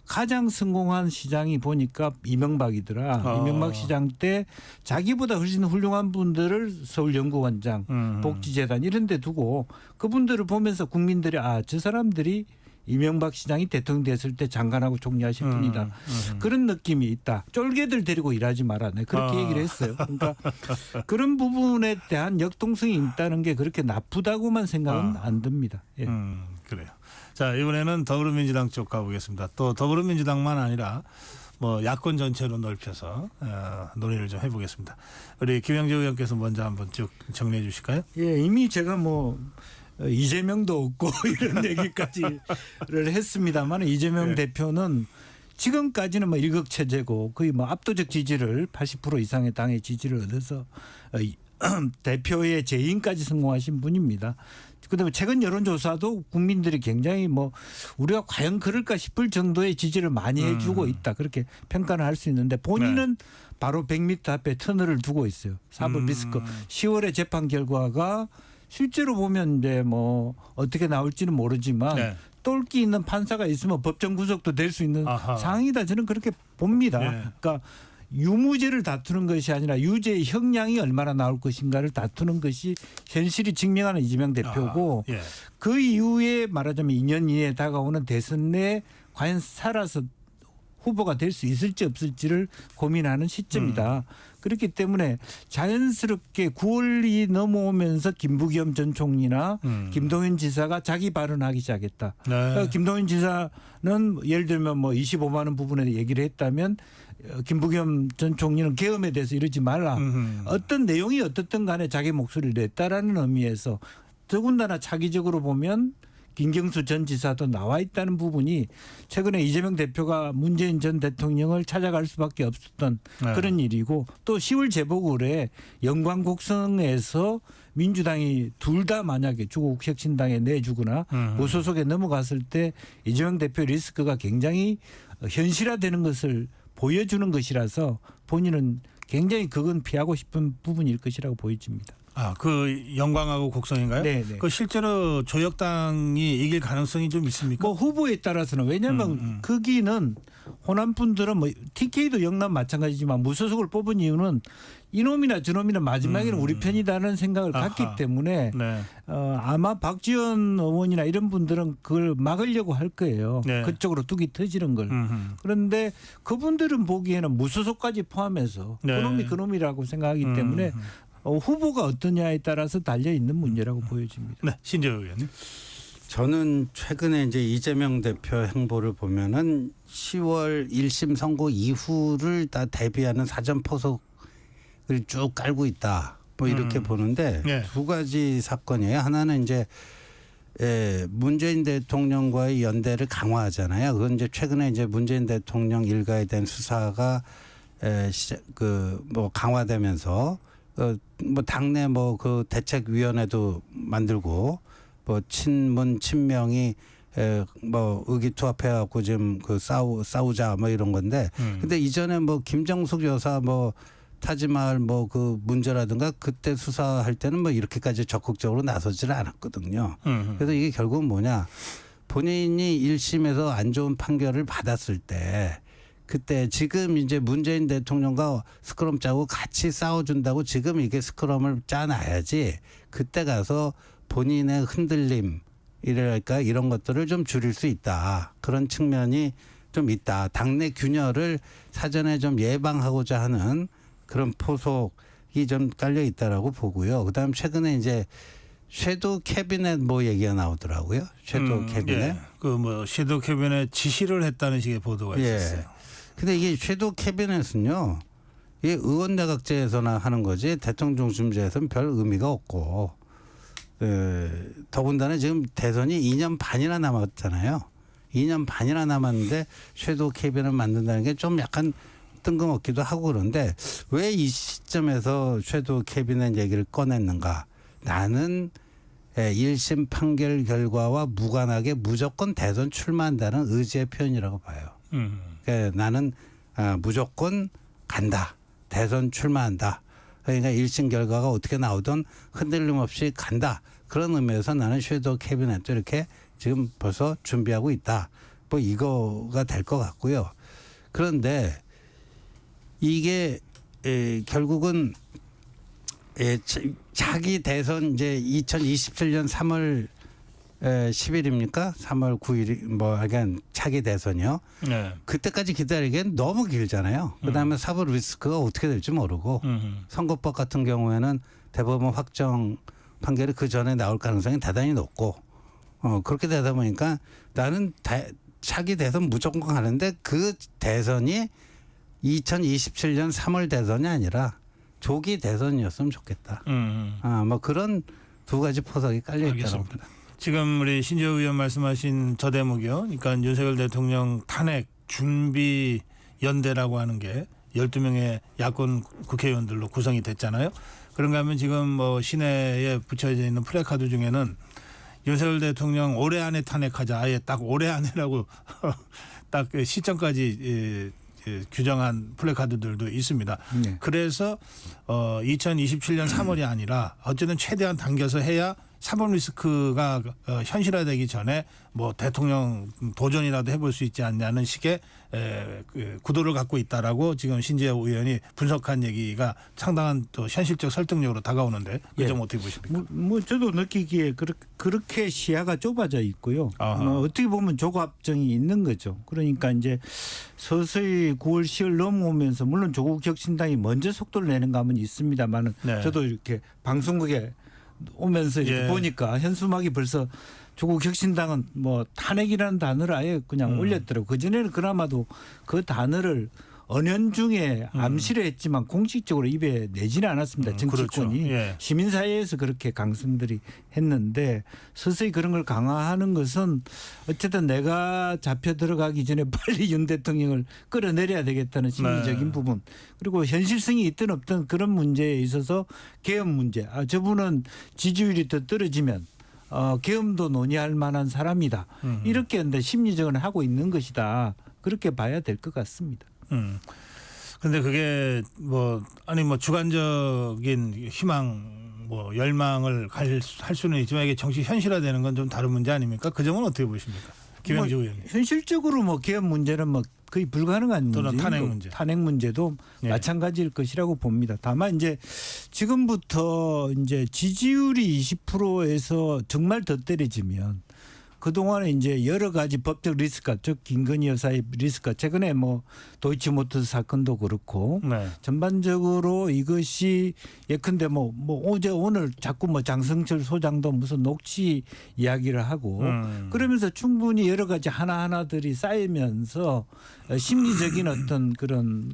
가장 성공한 시장이 보니까 이명박이더라. 이명박 시장 때 자기보다 훨씬 훌륭한 분들을 서울연구원장, 복지재단 이런 데 두고 그분들을 보면서 국민들이 저 사람들이 이명박 시장이 대통령 됐을 때 장관하고 총리하신 분이다. 그런 느낌이 있다. 쫄개들 데리고 일하지 마라. 네, 그렇게 얘기를 했어요. 그러니까 그런 부분에 대한 역동성이 있다는 게 그렇게 나쁘다고만 생각은 안 듭니다. 예. 그래요. 자, 이번에는 더불어민주당 쪽 가보겠습니다. 또 더불어민주당만 아니라 뭐 야권 전체로 넓혀서 논의를 좀 해보겠습니다. 우리 김영재 의원께서 먼저 한번 쭉 정리해 주실까요? 예, 이미 제가 뭐 이재명도 없고 이런 얘기까지를 했습니다만 이재명 대표는 지금까지는 뭐 일극체제고 거의 뭐 압도적 지지를 80% 이상의 당의 지지를 얻어서 대표의 재임까지 성공하신 분입니다. 그다음에 최근 여론조사도 국민들이 굉장히 뭐 우리가 과연 그럴까 싶을 정도의 지지를 많이 해주고 있다. 그렇게 평가를 할 수 있는데 본인은 바로 100m 앞에 터널을 두고 있어요. 사법 리스크. 10월에 재판 결과가 실제로 보면 이제 뭐 어떻게 나올지는 모르지만 똘끼 있는 판사가 있으면 법정 구속도 될 수 있는 상황이다. 저는 그렇게 봅니다. 그러니까 유무죄를 다투는 것이 아니라 유죄의 형량이 얼마나 나올 것인가를 다투는 것이 현실이 증명하는 이재명 대표고 그 이후에 말하자면 2년 이내에 다가오는 대선 내에 과연 살아서 후보가 될 수 있을지 없을지를 고민하는 시점이다. 그렇기 때문에 자연스럽게 9월이 넘어오면서 김부겸 전 총리나 김동연 지사가 자기 발언하기 시작했다. 그러니까 김동연 지사는 예를 들면 뭐 25만 원 부분에 얘기를 했다면 김부겸 전 총리는 계엄에 대해서 이러지 말라. 어떤 내용이 어떻든 간에 자기 목소리를 냈다라는 의미에서 더군다나 차기적으로 보면 김경수 전 지사도 나와 있다는 부분이 최근에 이재명 대표가 문재인 전 대통령을 찾아갈 수밖에 없었던 그런 일이고 또 10월 재보궐에 영광 곡성에서 민주당이 둘 다 만약에 주국혁신당에 내주거나 무소속에 넘어갔을 때 이재명 대표 리스크가 굉장히 현실화되는 것을 보여주는 것이라서 본인은 굉장히 그건 피하고 싶은 부분일 것이라고 보여집니다. 그 영광하고 곡성인가요? 네. 그 실제로 조혁당이 이길 가능성이 좀 있습니까? 뭐 후보에 따라서는 왜냐하면 거기는 호남 분들은 뭐 TK도 영남 마찬가지지만 무소속을 뽑은 이유는 이놈이나 저놈이나 마지막에는 우리 편이다는 생각을 갖기 때문에 아마 박지원 의원이나 이런 분들은 그걸 막으려고 할 거예요. 그쪽으로 뚝이 터지는 걸. 그런데 그분들은 보기에는 무소속까지 포함해서 그놈이라고 생각하기 때문에 후보가 어떠냐에 따라서 달려 있는 문제라고 보여집니다. 네, 신재호 의원님. 저는 최근에 이제 이재명 대표 행보를 보면은 10월 1심 선고 이후를 다 대비하는 사전 포석을 쭉 깔고 있다. 뭐 이렇게 보는데 두 가지 사건이에요. 하나는 이제 문재인 대통령과의 연대를 강화하잖아요. 그건 이제 최근에 이제 문재인 대통령 일가에 대한 수사가 뭐 강화되면서 뭐 당내 뭐 그 대책위원회도 만들고 뭐 친문 친명이 뭐 의기투합해갖고 지금 그 싸우자 뭐 이런 건데 근데 이전에 뭐 김정숙 여사 뭐 타지마을 뭐 그 문제라든가 그때 수사할 때는 뭐 이렇게까지 적극적으로 나서지를 않았거든요. 그래서 이게 결국은 뭐냐 본인이 1심에서 안 좋은 판결을 받았을 때 그때 지금 이제 문재인 대통령과 스크럼 짜고 같이 싸워준다고 지금 이게 스크럼을 짜놔야지 그때 가서 본인의 흔들림 이랄까 이런 것들을 좀 줄일 수 있다. 그런 측면이 좀 있다. 당내 균열을 사전에 좀 예방하고자 하는 그런 포석이 좀 깔려 있다라고 보고요. 그다음 최근에 이제 섀도우 캐비넷 뭐 얘기가 나오더라고요. 섀도우 캐비넷. 그 뭐 섀도우 캐비넷 지시를 했다는 식의 보도가 있었어요. 근데 이게 섀도우 캐비넷은요. 이게 의원 내각제에서나 하는 거지 대통령 중심제에서는 별 의미가 없고 더군다나 지금 대선이 2년 반이나 남았잖아요. 2년 반이나 남았는데 섀도우 캐비넷을 만든다는 게 좀 약간 뜬금없기도 하고 그런데 왜 이 시점에서 섀도우 캐비넷 얘기를 꺼냈는가? 나는 1심 판결 결과와 무관하게 무조건 대선 출마한다는 의지의 표현이라고 봐요. 그러니까 나는 무조건 간다. 대선 출마한다. 그러니까 1심 결과가 어떻게 나오든 흔들림 없이 간다. 그런 의미에서 나는 섀도우 캐비넷도 이렇게 지금 벌써 준비하고 있다. 뭐 이거가 될 것 같고요. 그런데 이게 결국은 자기 대선 이제 2027년 3월 10일입니까? 3월 9일이 뭐 하여간 차기 대선이요. 네. 그때까지 기다리기엔 너무 길잖아요. 그다음에 사법 리스크가 어떻게 될지 모르고 선거법 같은 경우에는 대법원 확정 판결이 그 전에 나올 가능성이 대단히 높고 그렇게 되다 보니까 나는 차기 대선 무조건 가는데 그 대선이 2027년 3월 대선이 아니라 조기 대선이었으면 좋겠다. 뭐 그런 두 가지 포석이 깔려 있다고 봅니다. 지금 우리 신재호 의원 말씀하신 저 대목이요. 그러니까 윤석열 대통령 탄핵 준비 연대라고 하는 게 12명의 야권 국회의원들로 구성이 됐잖아요. 그런가 하면 지금 뭐 시내에 붙여져 있는 플래카드 중에는 윤석열 대통령 올해 안에 탄핵하자. 아예 딱 올해 안에라고 딱 시점까지 규정한 플래카드들도 있습니다. 네. 그래서 2027년 3월이 아니라 어쨌든 최대한 당겨서 해야 사법 리스크가 현실화되기 전에 뭐 대통령 도전이라도 해볼 수 있지 않냐는 식의 구도를 갖고 있다라고 지금 신재호 의원이 분석한 얘기가 상당한 또 현실적 설득력으로 다가오는데 그 점 어떻게 보십니까? 뭐 저도 느끼기에 그렇게 시야가 좁아져 있고요. 어떻게 보면 조갑정이 있는 거죠. 그러니까 이제 서서히 9월 10월 넘어오면서 물론 조국 혁신당이 먼저 속도를 내는 감은 있습니다만은 네. 저도 이렇게 방송국에 오면서 이렇게 보니까 현수막이 벌써 조국 혁신당은 뭐 탄핵이라는 단어를 아예 그냥 올렸더라고요. 그전에는 그나마도 그 단어를 은연중에 암시를 했지만 공식적으로 입에 내지는 않았습니다. 정치권이. 그렇죠. 예. 시민사회에서 그렇게 강성들이 했는데 서서히 그런 걸 강화하는 것은 어쨌든 내가 잡혀 들어가기 전에 빨리 윤 대통령을 끌어내려야 되겠다는 심리적인 네. 부분. 그리고 현실성이 있든 없든 그런 문제에 있어서 계엄 문제. 저분은 지지율이 더 떨어지면 계엄도 논의할 만한 사람이다. 이렇게 근데 심리적으로 하고 있는 것이다. 그렇게 봐야 될 것 같습니다. 근데 그게 뭐 주관적인 희망 뭐 열망을 할 수는 있지만 이게 정치 현실화되는 건 좀 다른 문제 아닙니까? 그 점은 어떻게 보십니까? 김영주 의원님. 현실적으로 뭐 계엄 문제는 뭐 거의 불가능한 또는 문제. 탄핵 문제. 탄핵 문제도 예. 마찬가지일 것이라고 봅니다. 다만 이제 지금부터 이제 지지율이 20%에서 정말 더 떨어지면 그동안에 이제 여러 가지 법적 리스크가 즉 김건희 여사의 리스크가 최근에 뭐 도이치모터스 사건도 그렇고 네. 전반적으로 이것이 예컨대 뭐 어제 오늘 자꾸 뭐 장성철 소장도 무슨 녹취 이야기를 하고 그러면서 충분히 여러 가지 하나하나들이 쌓이면서 심리적인 어떤 그런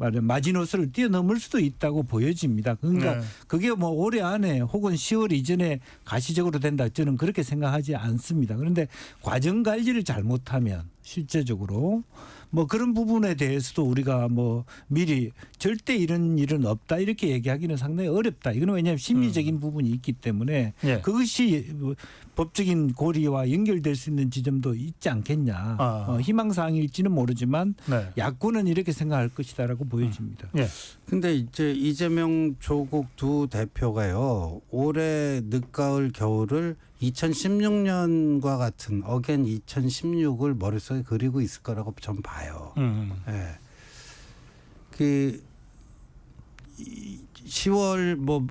마지노선을 뛰어넘을 수도 있다고 보여집니다. 그러니까 네. 그게 뭐 올해 안에 혹은 10월 이전에 가시적으로 된다. 저는 그렇게 생각하지 않습니다. 그런데 과정 관리를 잘못하면 실제적으로 뭐 그런 부분에 대해서도 우리가 뭐 미리 절대 이런 일은 없다 이렇게 얘기하기는 상당히 어렵다. 이거는 왜냐하면 심리적인 부분이 있기 때문에 예. 그것이 법적인 고리와 연결될 수 있는 지점도 있지 않겠냐. 희망사항일지는 모르지만 네. 야권은 이렇게 생각할 것이다라고 보여집니다. 예. 근데 이제 이재명 조국 두 대표가요. 올해 늦가을 겨울을 2016년과 같은 어겐 2016을 머릿속에 그리고 있을 거라고 전 봐요. 예. 그 10월 뭐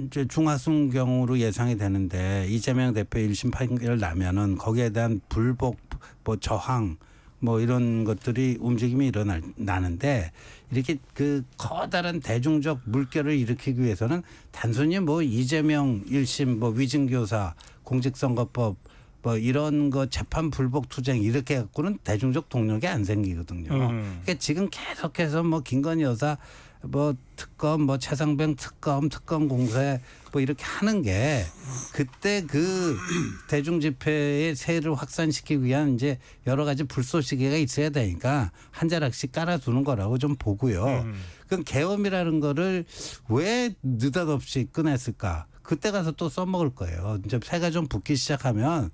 이제 중하순경으로 예상이 되는데 이재명 대표 1심 판결 나면은 거기에 대한 불복 뭐 저항 뭐 이런 것들이 움직임이 나는데 이렇게 그 커다란 대중적 물결을 일으키기 위해서는 단순히 뭐 이재명 1심 뭐 위증교사 공직선거법 뭐 이런 거 재판 불복 투쟁 이렇게 갖고는 대중적 동력이 안 생기거든요. 그러니까 지금 계속해서 뭐 김건희 여사 뭐 특검, 뭐 최상병 특검 공세 뭐 이렇게 하는 게 그때 그 대중 집회의 세를 확산시키기 위한 이제 여러 가지 불쏘시개가 있어야 되니까 한 자락씩 깔아두는 거라고 좀 보고요. 그럼 계엄이라는 거를 왜 느닷없이 꺼냈을까? 그때 가서 또 써먹을 거예요. 이제 새가 좀 붙기 시작하면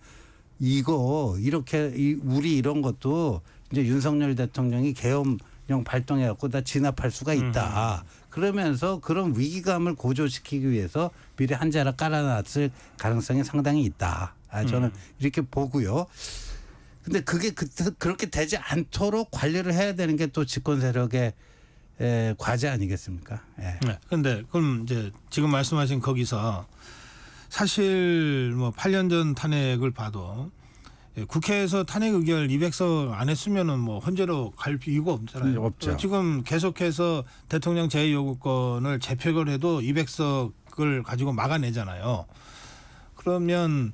이거 이렇게 우리 이런 것도 이제 윤석열 대통령이 계엄령 발동해갖고 다 진압할 수가 있다. 그러면서 그런 위기감을 고조시키기 위해서 미리 한 자락 깔아놨을 가능성이 상당히 있다. 저는 이렇게 보고요. 근데 그게 그렇게 되지 않도록 관리를 해야 되는 게 또 집권 세력의 과제 아니겠습니까? 예. 네. 근데 그럼 이제 지금 말씀하신 거기서 사실 뭐 8년 전 탄핵을 봐도 국회에서 탄핵 의결 200석 안 했으면은 뭐 헌재로 갈 이유가 없잖아요. 없죠. 지금 계속해서 대통령 제2요구권을 재표결 해도 200석을 가지고 막아내잖아요. 그러면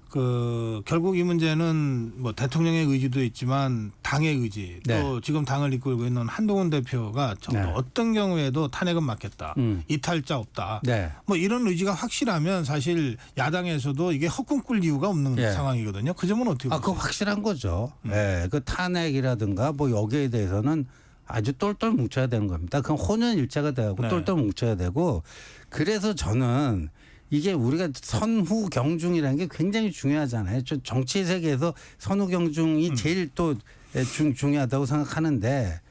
그 결국 이 문제는 뭐 대통령의 의지도 있지만 당의 의지 또 네. 지금 당을 이끌고 있는 한동훈 대표가 네. 어떤 경우에도 탄핵은 막겠다. 이탈자 없다. 네. 뭐 이런 의지가 확실하면 사실 야당에서도 이게 헛꿈 꿀 이유가 없는 예. 상황이거든요. 그 점은 어떻게 보세요? 그거 확실한 거죠. 예. 그 탄핵이라든가 뭐 여기에 대해서는 아주 똘똘 뭉쳐야 되는 겁니다. 그럼 혼연일체가 되고 네. 똘똘 뭉쳐야 되고 그래서 저는 이게 우리가 선후 경중이라는 게 굉장히 중요하잖아요. 저 정치 세계에서 선후 경중이 제일 또 중요하다고 생각하는데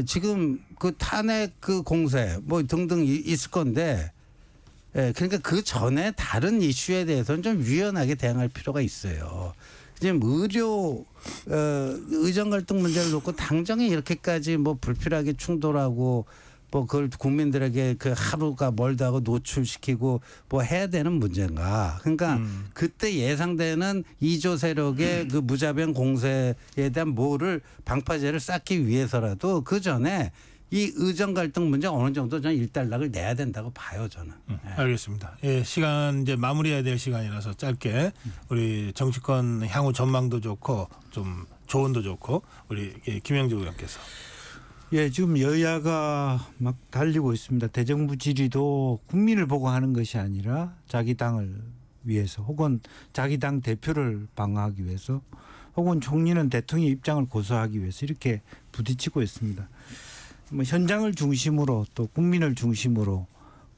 지금 그 탄핵 그 공세 뭐 등등 있을 건데 그러니까 그 전에 다른 이슈에 대해서는 좀 유연하게 대응할 필요가 있어요. 지금 의정 갈등 문제를 놓고 당정이 이렇게까지 뭐 불필요하게 충돌하고 뭐 그걸 국민들에게 그 하루가 멀다 하고 노출시키고 뭐 해야 되는 문제인가. 그러니까 그때 예상되는 2조 세력의 그 무자병 공세에 대한 뭐를 방파제를 쌓기 위해서라도 그 전에 이 의정 갈등 문제 어느 정도 저는 일단락을 내야 된다고 봐요, 저는. 알겠습니다. 예, 시간 이제 마무리해야 될 시간이라서 짧게 우리 정치권 향후 전망도 좋고 좀 조언도 좋고 우리 김영주 의원께서. 예, 지금 여야가 막 달리고 있습니다. 대정부 질의도 국민을 보고 하는 것이 아니라 자기 당을 위해서 혹은 자기 당 대표를 방어하기 위해서 혹은 총리는 대통령 입장을 고수하기 위해서 이렇게 부딪히고 있습니다. 뭐 현장을 중심으로 또 국민을 중심으로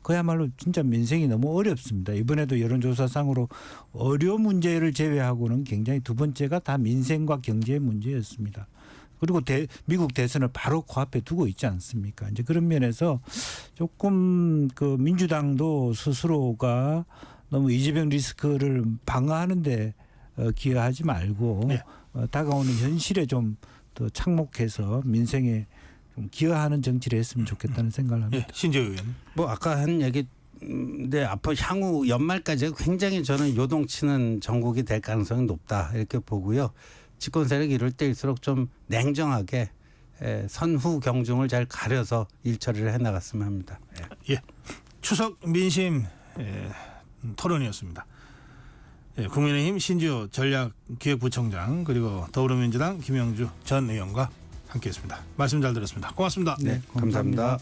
그야말로 진짜 민생이 너무 어렵습니다. 이번에도 여론조사상으로 의료 문제를 제외하고는 굉장히 두 번째가 다 민생과 경제 문제였습니다. 그리고 미국 대선을 바로 코앞에 두고 있지 않습니까? 이제 그런 면에서 조금 그 민주당도 스스로가 너무 이재명 리스크를 방어하는데 기여하지 말고 네. 다가오는 현실에 좀 더 착목해서 민생에 좀 기여하는 정치를 했으면 좋겠다는 생각을 합니다. 예, 신재 의원. 뭐 아까 한 얘기 네, 앞으로 향후 연말까지 굉장히 저는 요동치는 정국이 될 가능성이 높다 이렇게 보고요. 집권 세력이 이럴 때일수록 좀 냉정하게 선후 경중을 잘 가려서 일처리를 해나갔으면 합니다. 예, 추석 민심 토론이었습니다. 예, 국민의힘 신지호 전략기획부총장 그리고 더불어민주당 김영주 전 의원과 함께했습니다. 말씀 잘 들었습니다. 고맙습니다. 네, 감사합니다.